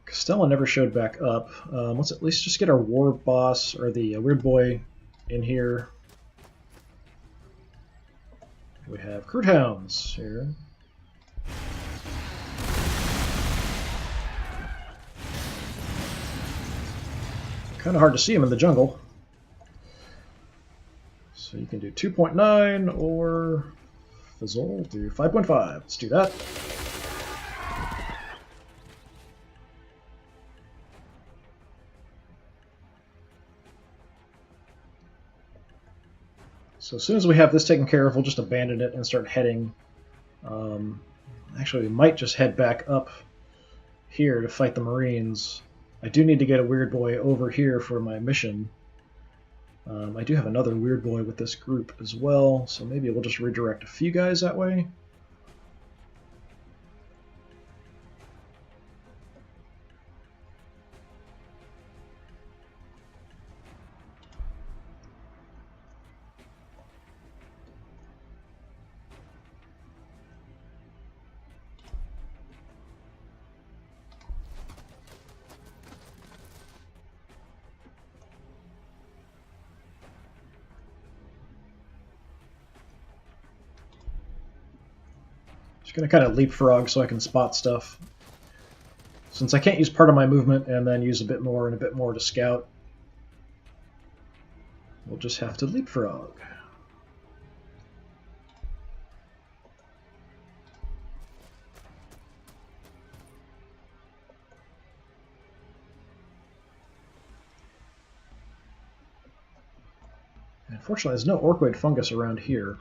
Castellan never showed back up. Let's at least just get our war boss, or the weird boy, in here. We have Crude Hounds here. Kind of hard to see him in the jungle. So you can do 2.9 or Fizzle, do 5.5. Let's do that. So as soon as we have this taken care of, we'll just abandon it and start heading. Actually, we might just head back up here to fight the Marines. I do need to get a Weird Boy over here for my mission. I do have another Weird Boy with this group as well, so maybe we'll just redirect a few guys that way. Just going to kind of leapfrog so I can spot stuff. Since I can't use part of my movement and then use a bit more and a bit more to scout, we'll just have to leapfrog. Unfortunately, there's no orcoid fungus around here.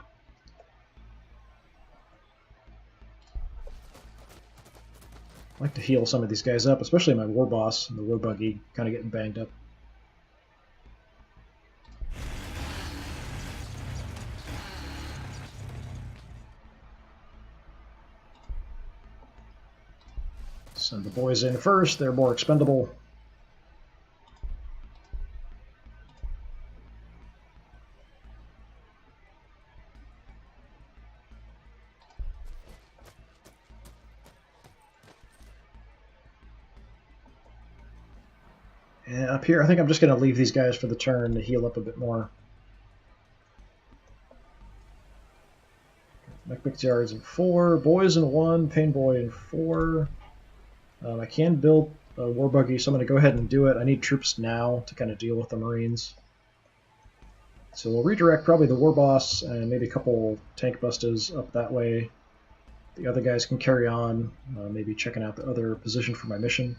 I like to heal some of these guys up, especially my war boss and the war buggy kind of getting banged up. Send the boys in first, they're more expendable. And up here, I think I'm just going to leave these guys for the turn to heal up a bit more. Mech Yards in 4, boys in 1, Pain Boy in 4. I can build a war buggy, so I'm going to go ahead and do it. I need troops now to kind of deal with the Marines. So we'll redirect probably the war boss and maybe a couple tank busters up that way. The other guys can carry on, maybe checking out the other position for my mission.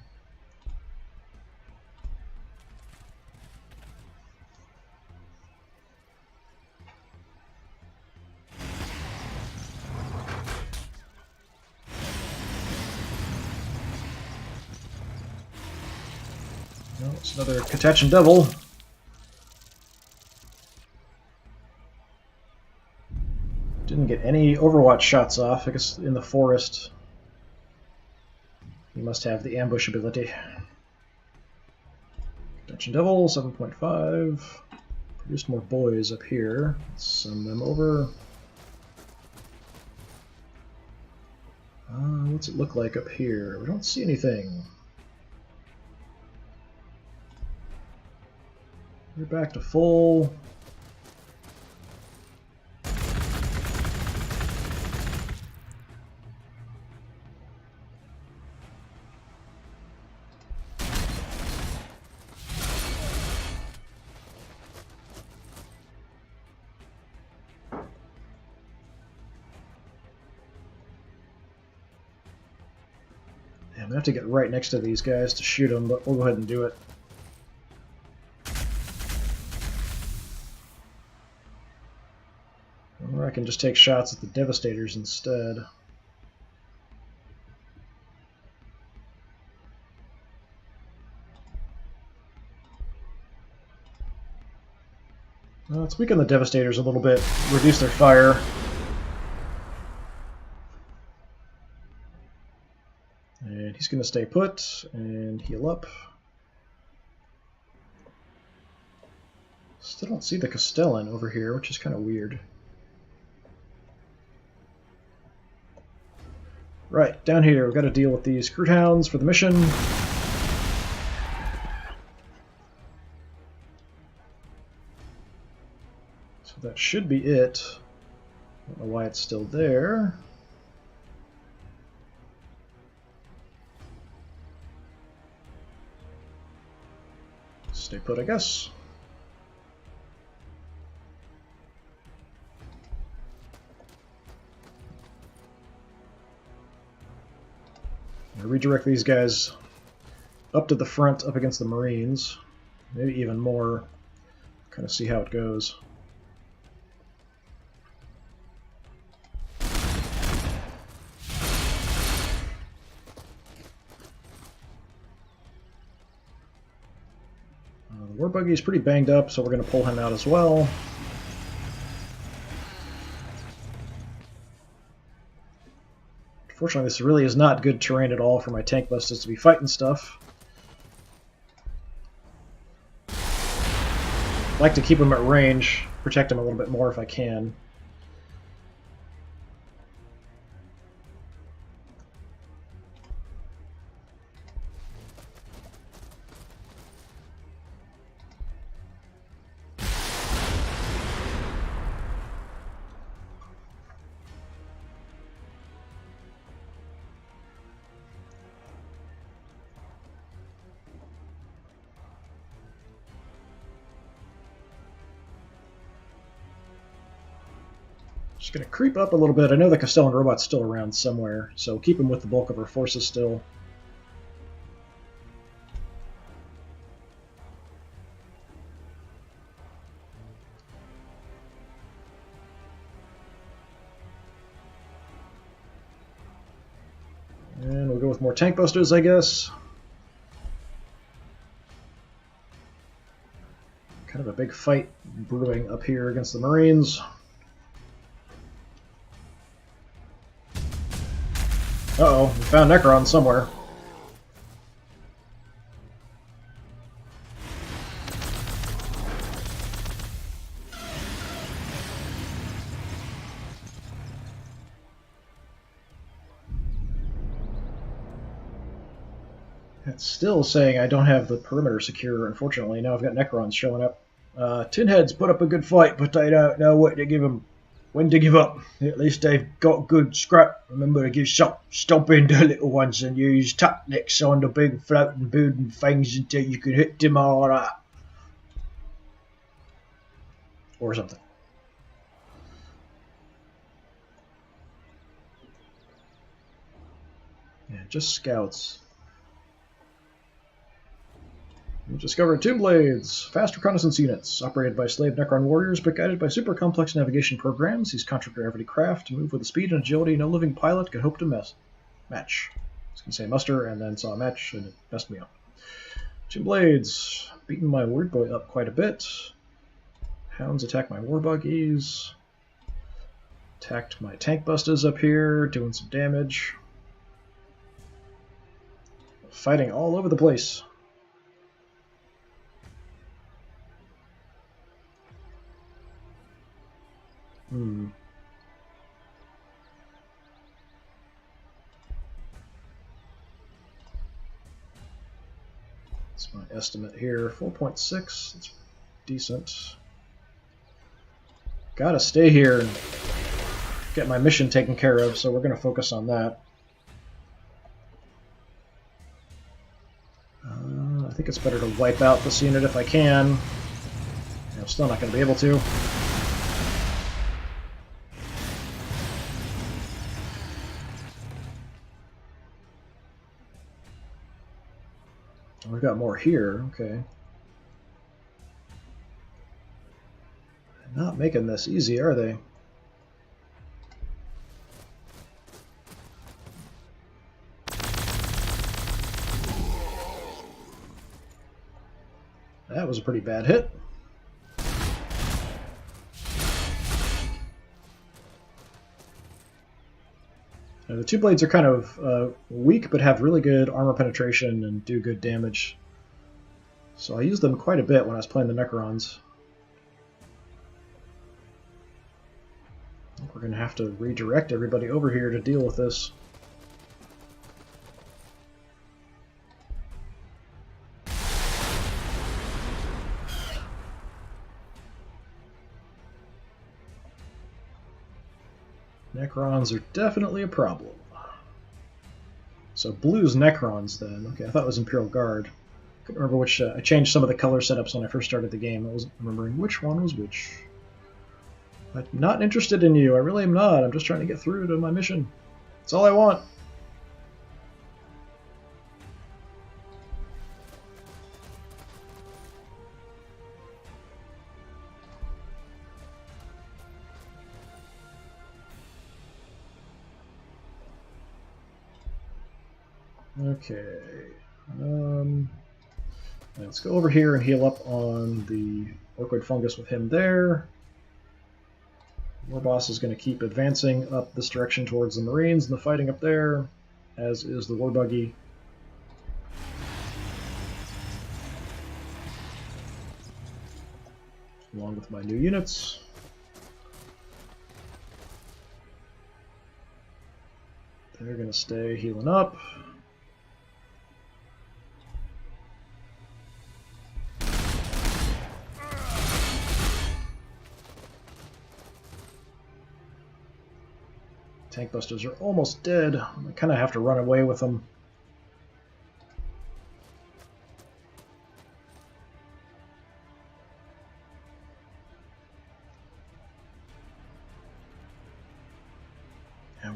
It's another Catachan Devil. Didn't get any Overwatch shots off. I guess in the forest he must have the ambush ability. Catachan Devil, 7.5. Produced more boys up here. Let's send them over. What's it look like up here? We don't see anything. We're back to full. I'm gonna have to get right next to these guys to shoot them, but we'll go ahead and do it. Or I can just take shots at the Devastators instead. Let's weaken the Devastators a little bit, reduce their fire. And he's going to stay put and heal up. Still don't see the Castellan over here, which is kind of weird. Right, down here we've got to deal with these Crude Hounds for the mission. So that should be it. I don't know why it's still there. Stay put, I guess. Redirect these guys up to the front, up against the Marines. Maybe even more. Kind of see how it goes. Waaaggghh's pretty banged up, so we're going to pull him out as well. Unfortunately, this really is not good terrain at all for my tank busters to be fighting stuff. I'd like to keep them at range, protect them a little bit more if I can. Just going to creep up a little bit. I know the Castellan robot's still around somewhere, so keep him with the bulk of our forces still. And we'll go with more tank busters, I guess. Kind of a big fight brewing up here against the Marines. Uh-oh, we found Necron somewhere. It's still saying I don't have the perimeter secure, unfortunately. Now I've got Necrons showing up. Tinheads put up a good fight, but I don't know what to give them. When to give up. At least they've got good scrap. Remember to give stomping the little ones and use tactics on the big floating building things until you can hit them all up. Or something. Yeah, just scouts. We've discovered Tomb Blades, fast reconnaissance units, operated by slave Necron warriors, but guided by super complex navigation programs. These contragravity craft move with the speed and agility no living pilot could hope to match. I was going to say muster, and then saw match, and it messed me up. Tomb Blades, beating my word boy up quite a bit. Hounds attack my Waaaggghhs. Attacked my tank busters up here, doing some damage. Fighting all over the place. That's my estimate here. 4.6. That's decent. Gotta stay here and get my mission taken care of, so we're going to focus on that. I think it's better to wipe out this unit if I can. I'm still not going to be able to. We've got more here, okay. Not making this easy, are they? That was a pretty bad hit. Now, the two blades are kind of weak, but have really good armor penetration and do good damage. So I used them quite a bit when I was playing the Necrons. I think we're going to have to redirect everybody over here to deal with this. Necrons are definitely a problem. So blue's Necrons then. Okay, I thought it was Imperial Guard. Couldn't remember which. I changed some of the color setups when I first started the game. I wasn't remembering which one was which. I'm not interested in you. I really am not. I'm just trying to get through to my mission. That's all I want. Okay. Let's go over here and heal up on the Orkoid Fungus with him there. War Boss is going to keep advancing up this direction towards the Marines and the fighting up there, as is the War Buggy. Along with my new units. They're going to stay healing up. Tank Busters are almost dead. I kind of have to run away with them.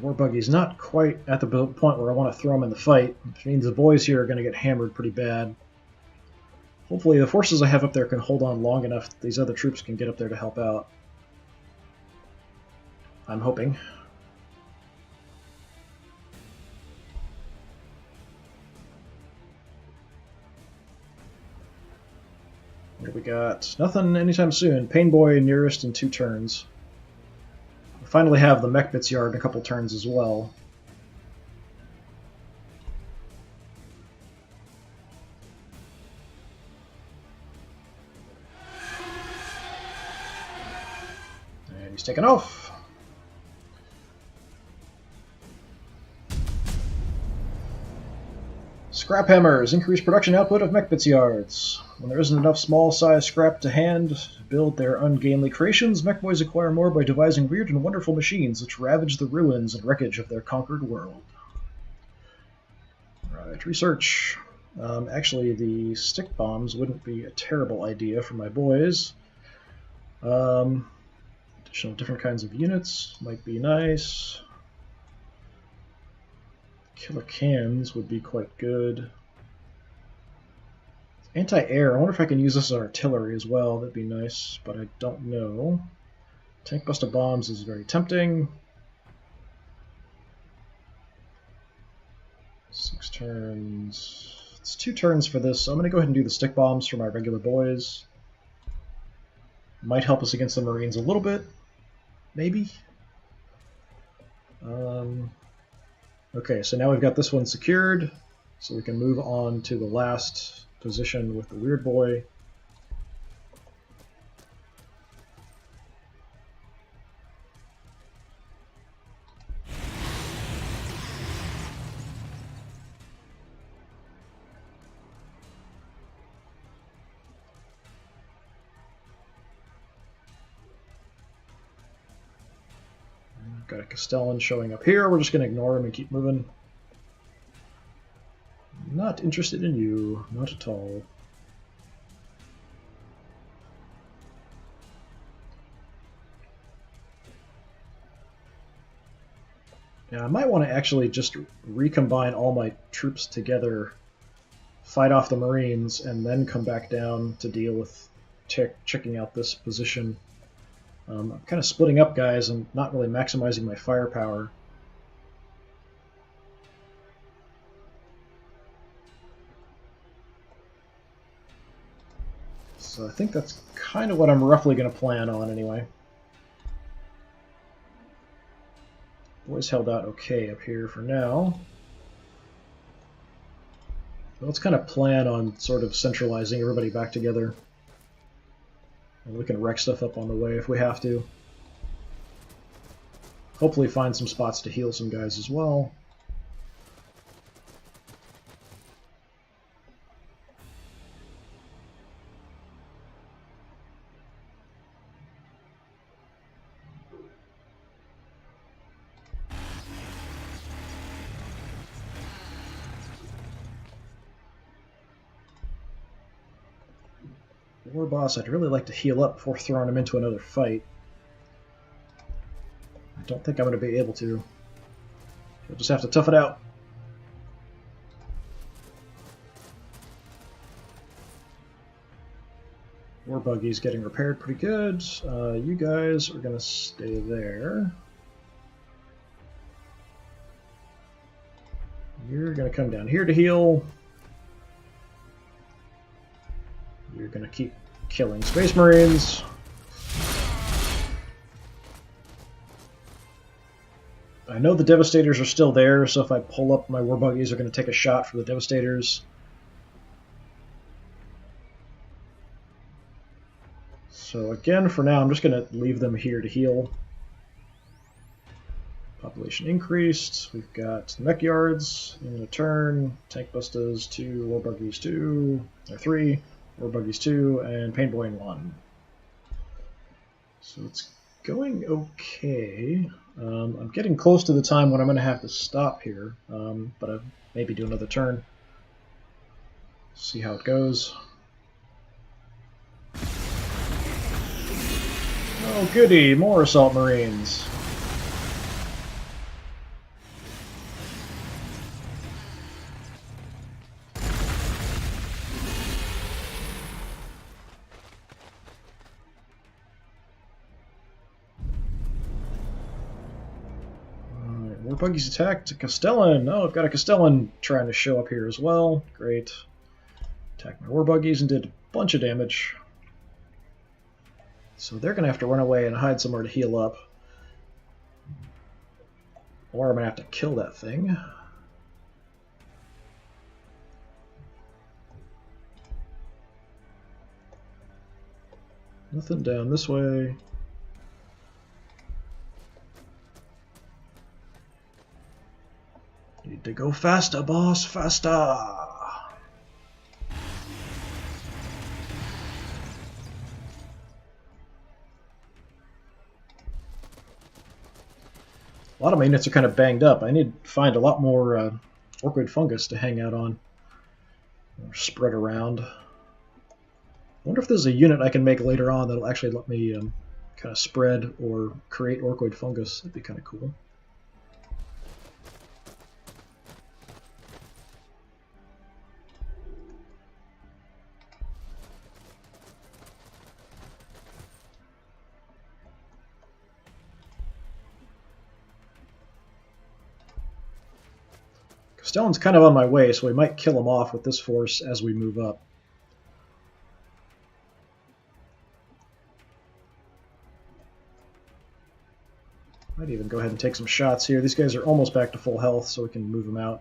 War Buggy's not quite at the point where I want to throw him in the fight, which means the boys here are going to get hammered pretty bad. Hopefully the forces I have up there can hold on long enough that these other troops can get up there to help out. I'm hoping. Here we got nothing anytime soon. Pain Boy nearest in 2 turns. Finally have the Mech Bits Yard in a couple turns as well. And he's taken off. Scrap hammers increase production output of Mech Bits Yards. When there isn't enough small-sized scrap to hand to build their ungainly creations, mech boys acquire more by devising weird and wonderful machines which ravage the ruins and wreckage of their conquered world. Right, research. Actually, the stick bombs wouldn't be a terrible idea for my boys. Additional different kinds of units might be nice. Killer cans would be quite good. Anti-air, I wonder if I can use this as artillery as well. That'd be nice, but I don't know. Tank Buster Bombs is very tempting. 6 turns. It's 2 turns for this, so I'm going to go ahead and do the stick bombs for my regular boys. Might help us against the Marines a little bit, maybe. Okay, so now we've got this one secured, so we can move on to the last position with the Weird Boy. Got a Castellan showing up here. We're just going to ignore him and keep moving. Not interested in you. Not at all. Yeah, I might want to actually just recombine all my troops together, fight off the Marines, and then come back down to deal with checking out this position. I'm kind of splitting up, guys, and not really maximizing my firepower. So I think that's kind of what I'm roughly going to plan on anyway. Boys held out okay up here for now. So let's kind of plan on sort of centralizing everybody back together. And we can wreck stuff up on the way if we have to. Hopefully find some spots to heal some guys as well. War Boss, I'd really like to heal up before throwing him into another fight. I don't think I'm going to be able to. You'll just have to tough it out. War Buggy's getting repaired pretty good. You guys are going to stay there. You're going to come down here to heal. going to keep killing Space Marines. I know the Devastators are still there, so if I pull up my war buggies, they're going to take a shot for the Devastators. So again, for now, I'm just going to leave them here to heal. Population increased. We've got mech yards in a turn, tank bustas 2, war buggies 2, or 3, war buggies 2, and paintboy 1. So it's going okay. I'm getting close to the time when I'm going to have to stop here, but I'll maybe do another turn. See how it goes. Oh goody, more Assault Marines. Buggies attacked a Castellan. Oh, I've got a Castellan trying to show up here as well. Great. Attacked my war buggies and did a bunch of damage. So they're going to have to run away and hide somewhere to heal up. Or I'm going to have to kill that thing. Nothing down this way. Need to go faster, boss, faster! A lot of my units are kind of banged up. I need to find a lot more orkoid fungus to hang out on. Or spread around. I wonder if there's a unit I can make later on that'll actually let me kind of spread or create orkoid fungus. That'd be kind of cool. Castellan's kind of on my way, so we might kill him off with this force as we move up. Might even go ahead and take some shots here. These guys are almost back to full health, so we can move them out.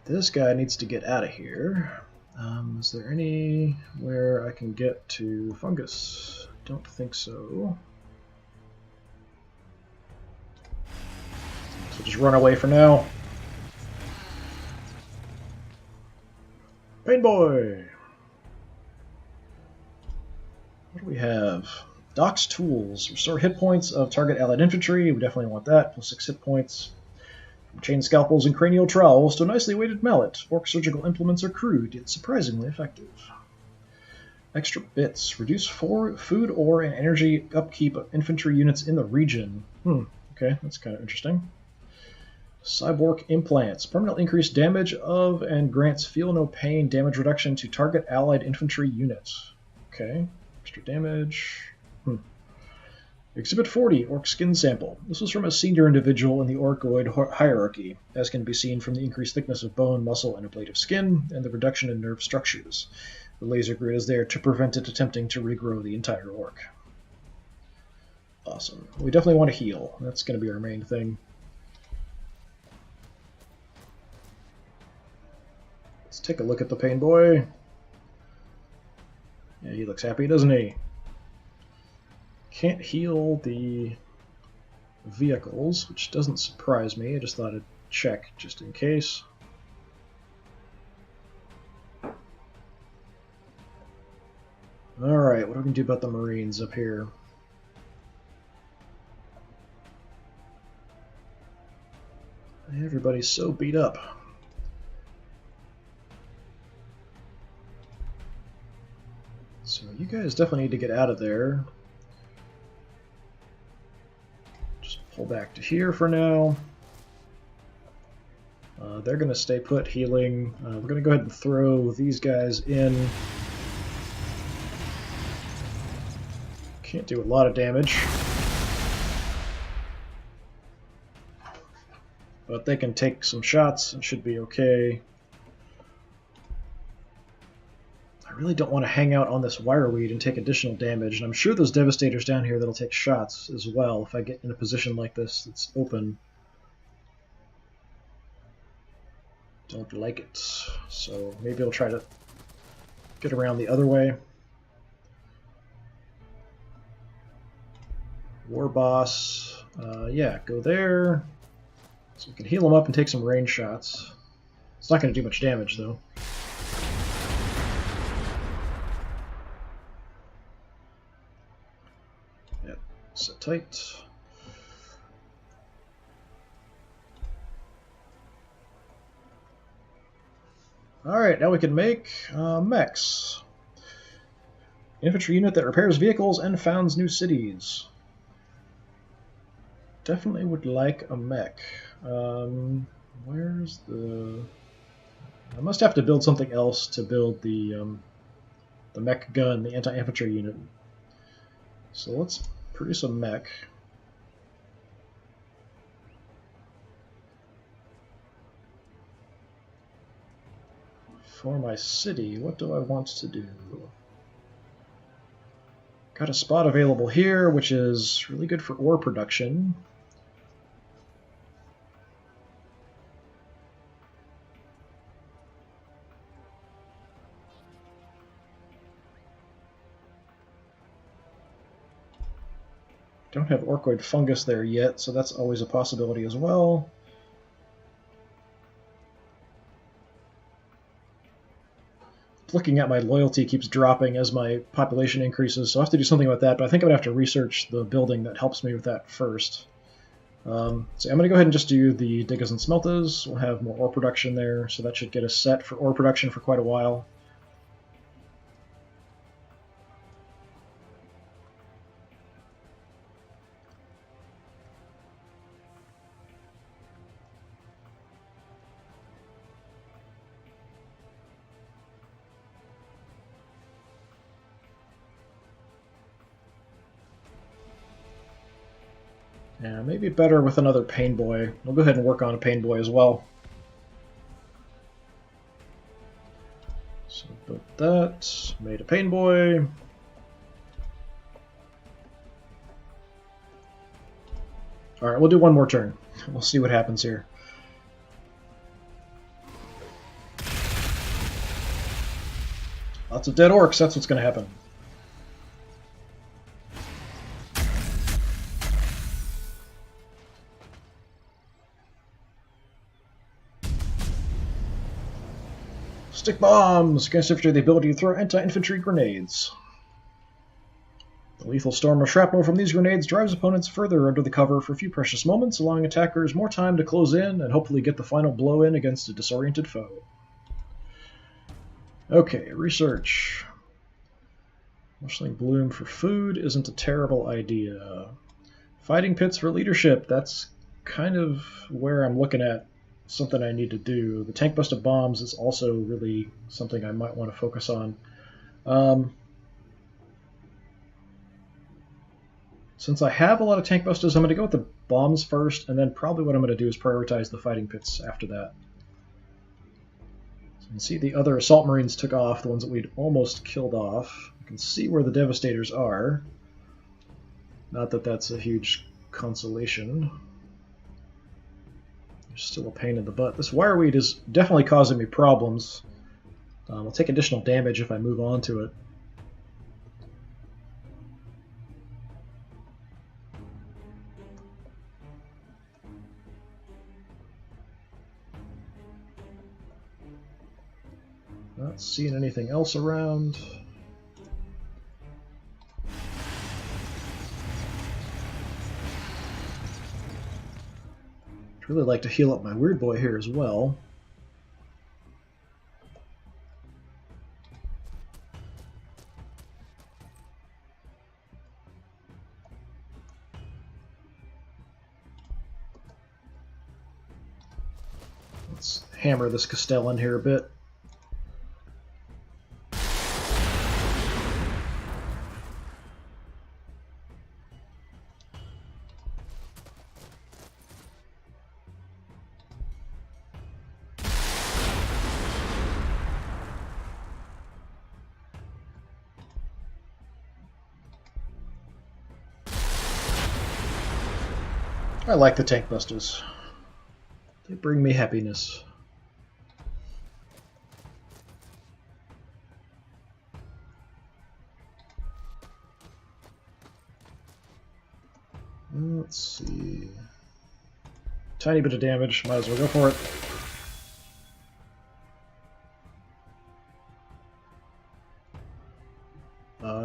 This guy needs to get out of here. Is there anywhere I can get to fungus? Don't think so. So just run away for now. Paintboy! What do we have? Doc's Tools. Restore hit points of target allied infantry. We definitely want that. Plus 6 hit points. From chain scalpels and cranial trowels to a nicely weighted mallet. Orc surgical implements are crude, yet surprisingly effective. Extra bits. Reduce food, ore, and energy upkeep of infantry units in the region. Okay, that's kind of interesting. Cyborg implants. Permanently increase damage of and grants feel no pain damage reduction to target allied infantry units. Okay, extra damage. Exhibit 40, Orc Skin Sample. This was from a senior individual in the Orkoid hierarchy, as can be seen from the increased thickness of bone, muscle, and a blade of skin, and the reduction in nerve structures. The laser grid is there to prevent it attempting to regrow the entire orc. Awesome. We definitely want to heal. That's going to be our main thing. Let's take a look at the Painboy. Yeah, he looks happy, doesn't he? Can't heal the vehicles, which doesn't surprise me. I just thought I'd check just in case. Alright, what are we going to do about the Marines up here? Everybody's so beat up. So you guys definitely need to get out of there. Just pull back to here for now. They're going to stay put healing. We're going to go ahead and throw these guys in. Can't do a lot of damage. but they can take some shots and should be okay. I really don't want to hang out on this wireweed and take additional damage, and I'm sure there's devastators down here that'll take shots as well if I get in a position like this that's open. Don't like it, so maybe I'll try to get around the other way. War boss, yeah, go there, so we can heal him up and take some range shots. It's not going to do much damage though. Yeah, sit tight. Alright, now we can make mechs. Infantry unit that repairs vehicles and founds new cities. Definitely would like a mech. Where's the... I must have to build something else to build the mech gun, the anti-infantry unit. So let's produce a mech. For my city, what do I want to do? Got a spot available here, which is really good for ore production. Don't have orkoid fungus there yet, so that's always a possibility as well. Looking at my loyalty keeps dropping as my population increases, so I'll have to do something about that, but I think I'm going to have to research the building that helps me with that first. So I'm going to go ahead and just do the diggers and smelters. We'll have more ore production there, so that should get us set for ore production for quite a while. Yeah, maybe better with another Pain Boy. We'll go ahead and work on a Pain Boy as well. So built that, made a Pain Boy. Alright, we'll do one more turn. We'll see what happens here. Lots of dead orcs, that's what's going to happen. Stick bombs! Against infantry, the ability to throw anti-infantry grenades. The lethal storm of shrapnel from these grenades drives opponents further under the cover for a few precious moments, allowing attackers more time to close in and hopefully get the final blow in against a disoriented foe. Okay, research. Mushling bloom for food isn't a terrible idea. Fighting pits for leadership, that's kind of where I'm looking at. Something I need to do. The tank busted bombs is also really something I might want to focus on. Since I have a lot of tank busters, I'm going to go with the bombs first, and then probably what I'm going to do is prioritize the fighting pits after that. So you can see the other assault marines took off, the ones that we'd almost killed off. You can see where the devastators are. Not that that's a huge consolation. Still a pain in the butt. This wireweed is definitely causing me problems. I'll take additional damage if I move on to it. Not seeing anything else around. I'd really like to heal up my weird boy here as well. Let's hammer this Castell in here a bit. I like the tank busters. They bring me happiness. Let's see. Tiny bit of damage. Might as well go for it.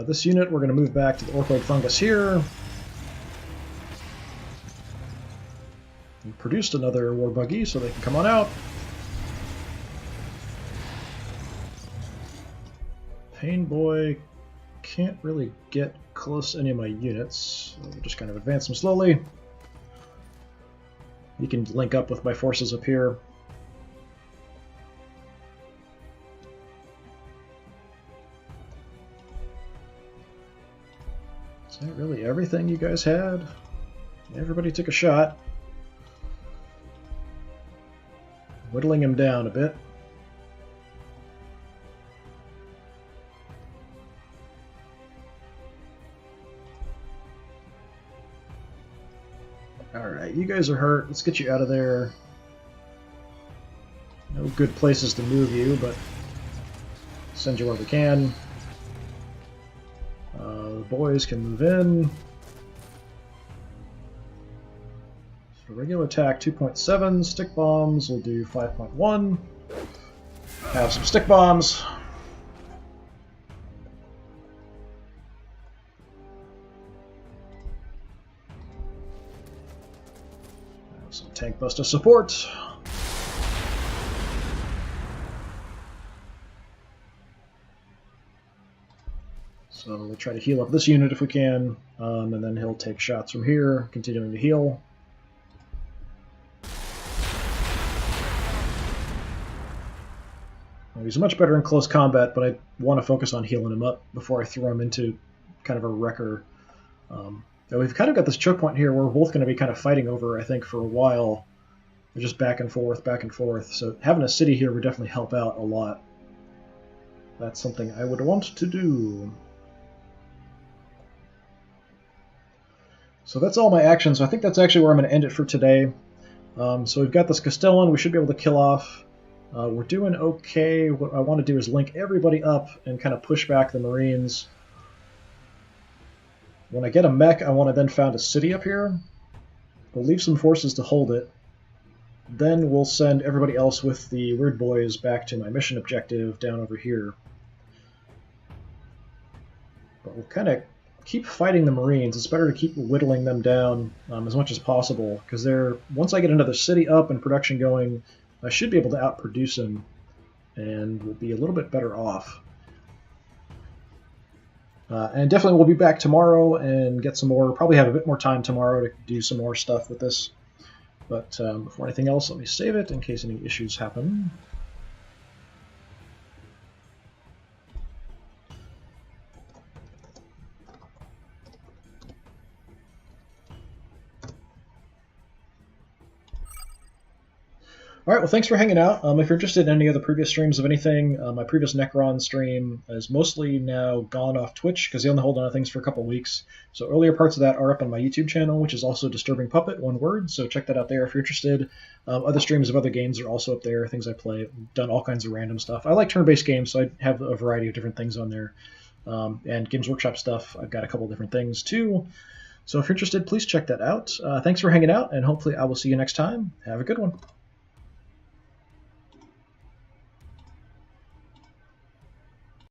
This unit, we're going to move back to the Orkoid Fungus here. We produced another Waaaggghhh, so they can come on out. Pain Boy can't really get close to any of my units. So we'll just kind of advance them slowly. You can link up with my forces up here. Is that really everything you guys had? Everybody took a shot. Whittling him down a bit. Alright, you guys are hurt. Let's get you out of there. No good places to move you, but send you where we can. The boys can move in. So regular attack 2.7, stick bombs will do 5.1. Have some stick bombs. Have some tank buster support. So we'll try to heal up this unit if we can, and then he'll take shots from here, continuing to heal. He's much better in close combat, but I want to focus on healing him up before I throw him into kind of a wrecker. We've kind of got this choke point here where we're both going to be kind of fighting over, I think, for a while. They're just back and forth, back and forth. So having a city here would definitely help out a lot. That's something I would want to do. So that's all my actions. So I think that's actually where I'm going to end it for today. So we've got this Castellan we should be able to kill off. We're doing okay. What I want to do is link everybody up and kind of push back the Marines. When I get a mech, I want to then found a city up here. We'll leave some forces to hold it. Then we'll send everybody else with the Weird Boys back to my mission objective down over here. But we'll kind of keep fighting the Marines. It's better to keep whittling them down as much as possible, because once I get another city up and production going, I should be able to outproduce them, and we'll be a little bit better off. And definitely we'll be back tomorrow and get some more, probably have a bit more time tomorrow to do some more stuff with this. But before anything else, let me save it in case any issues happen. Alright, well thanks for hanging out. If you're interested in any other previous streams of anything, my previous Necron stream is mostly now gone off Twitch because they only hold on to things for a couple weeks. So earlier parts of that are up on my YouTube channel, which is also DisturbingPuppet, one word, so check that out there if you're interested. Other streams of other games are also up there, things I play. I've done all kinds of random stuff. I like turn-based games, so I have a variety of different things on there. And Games Workshop stuff, I've got a couple different things too. So if you're interested, please check that out. Thanks for hanging out, and hopefully I will see you next time. Have a good one.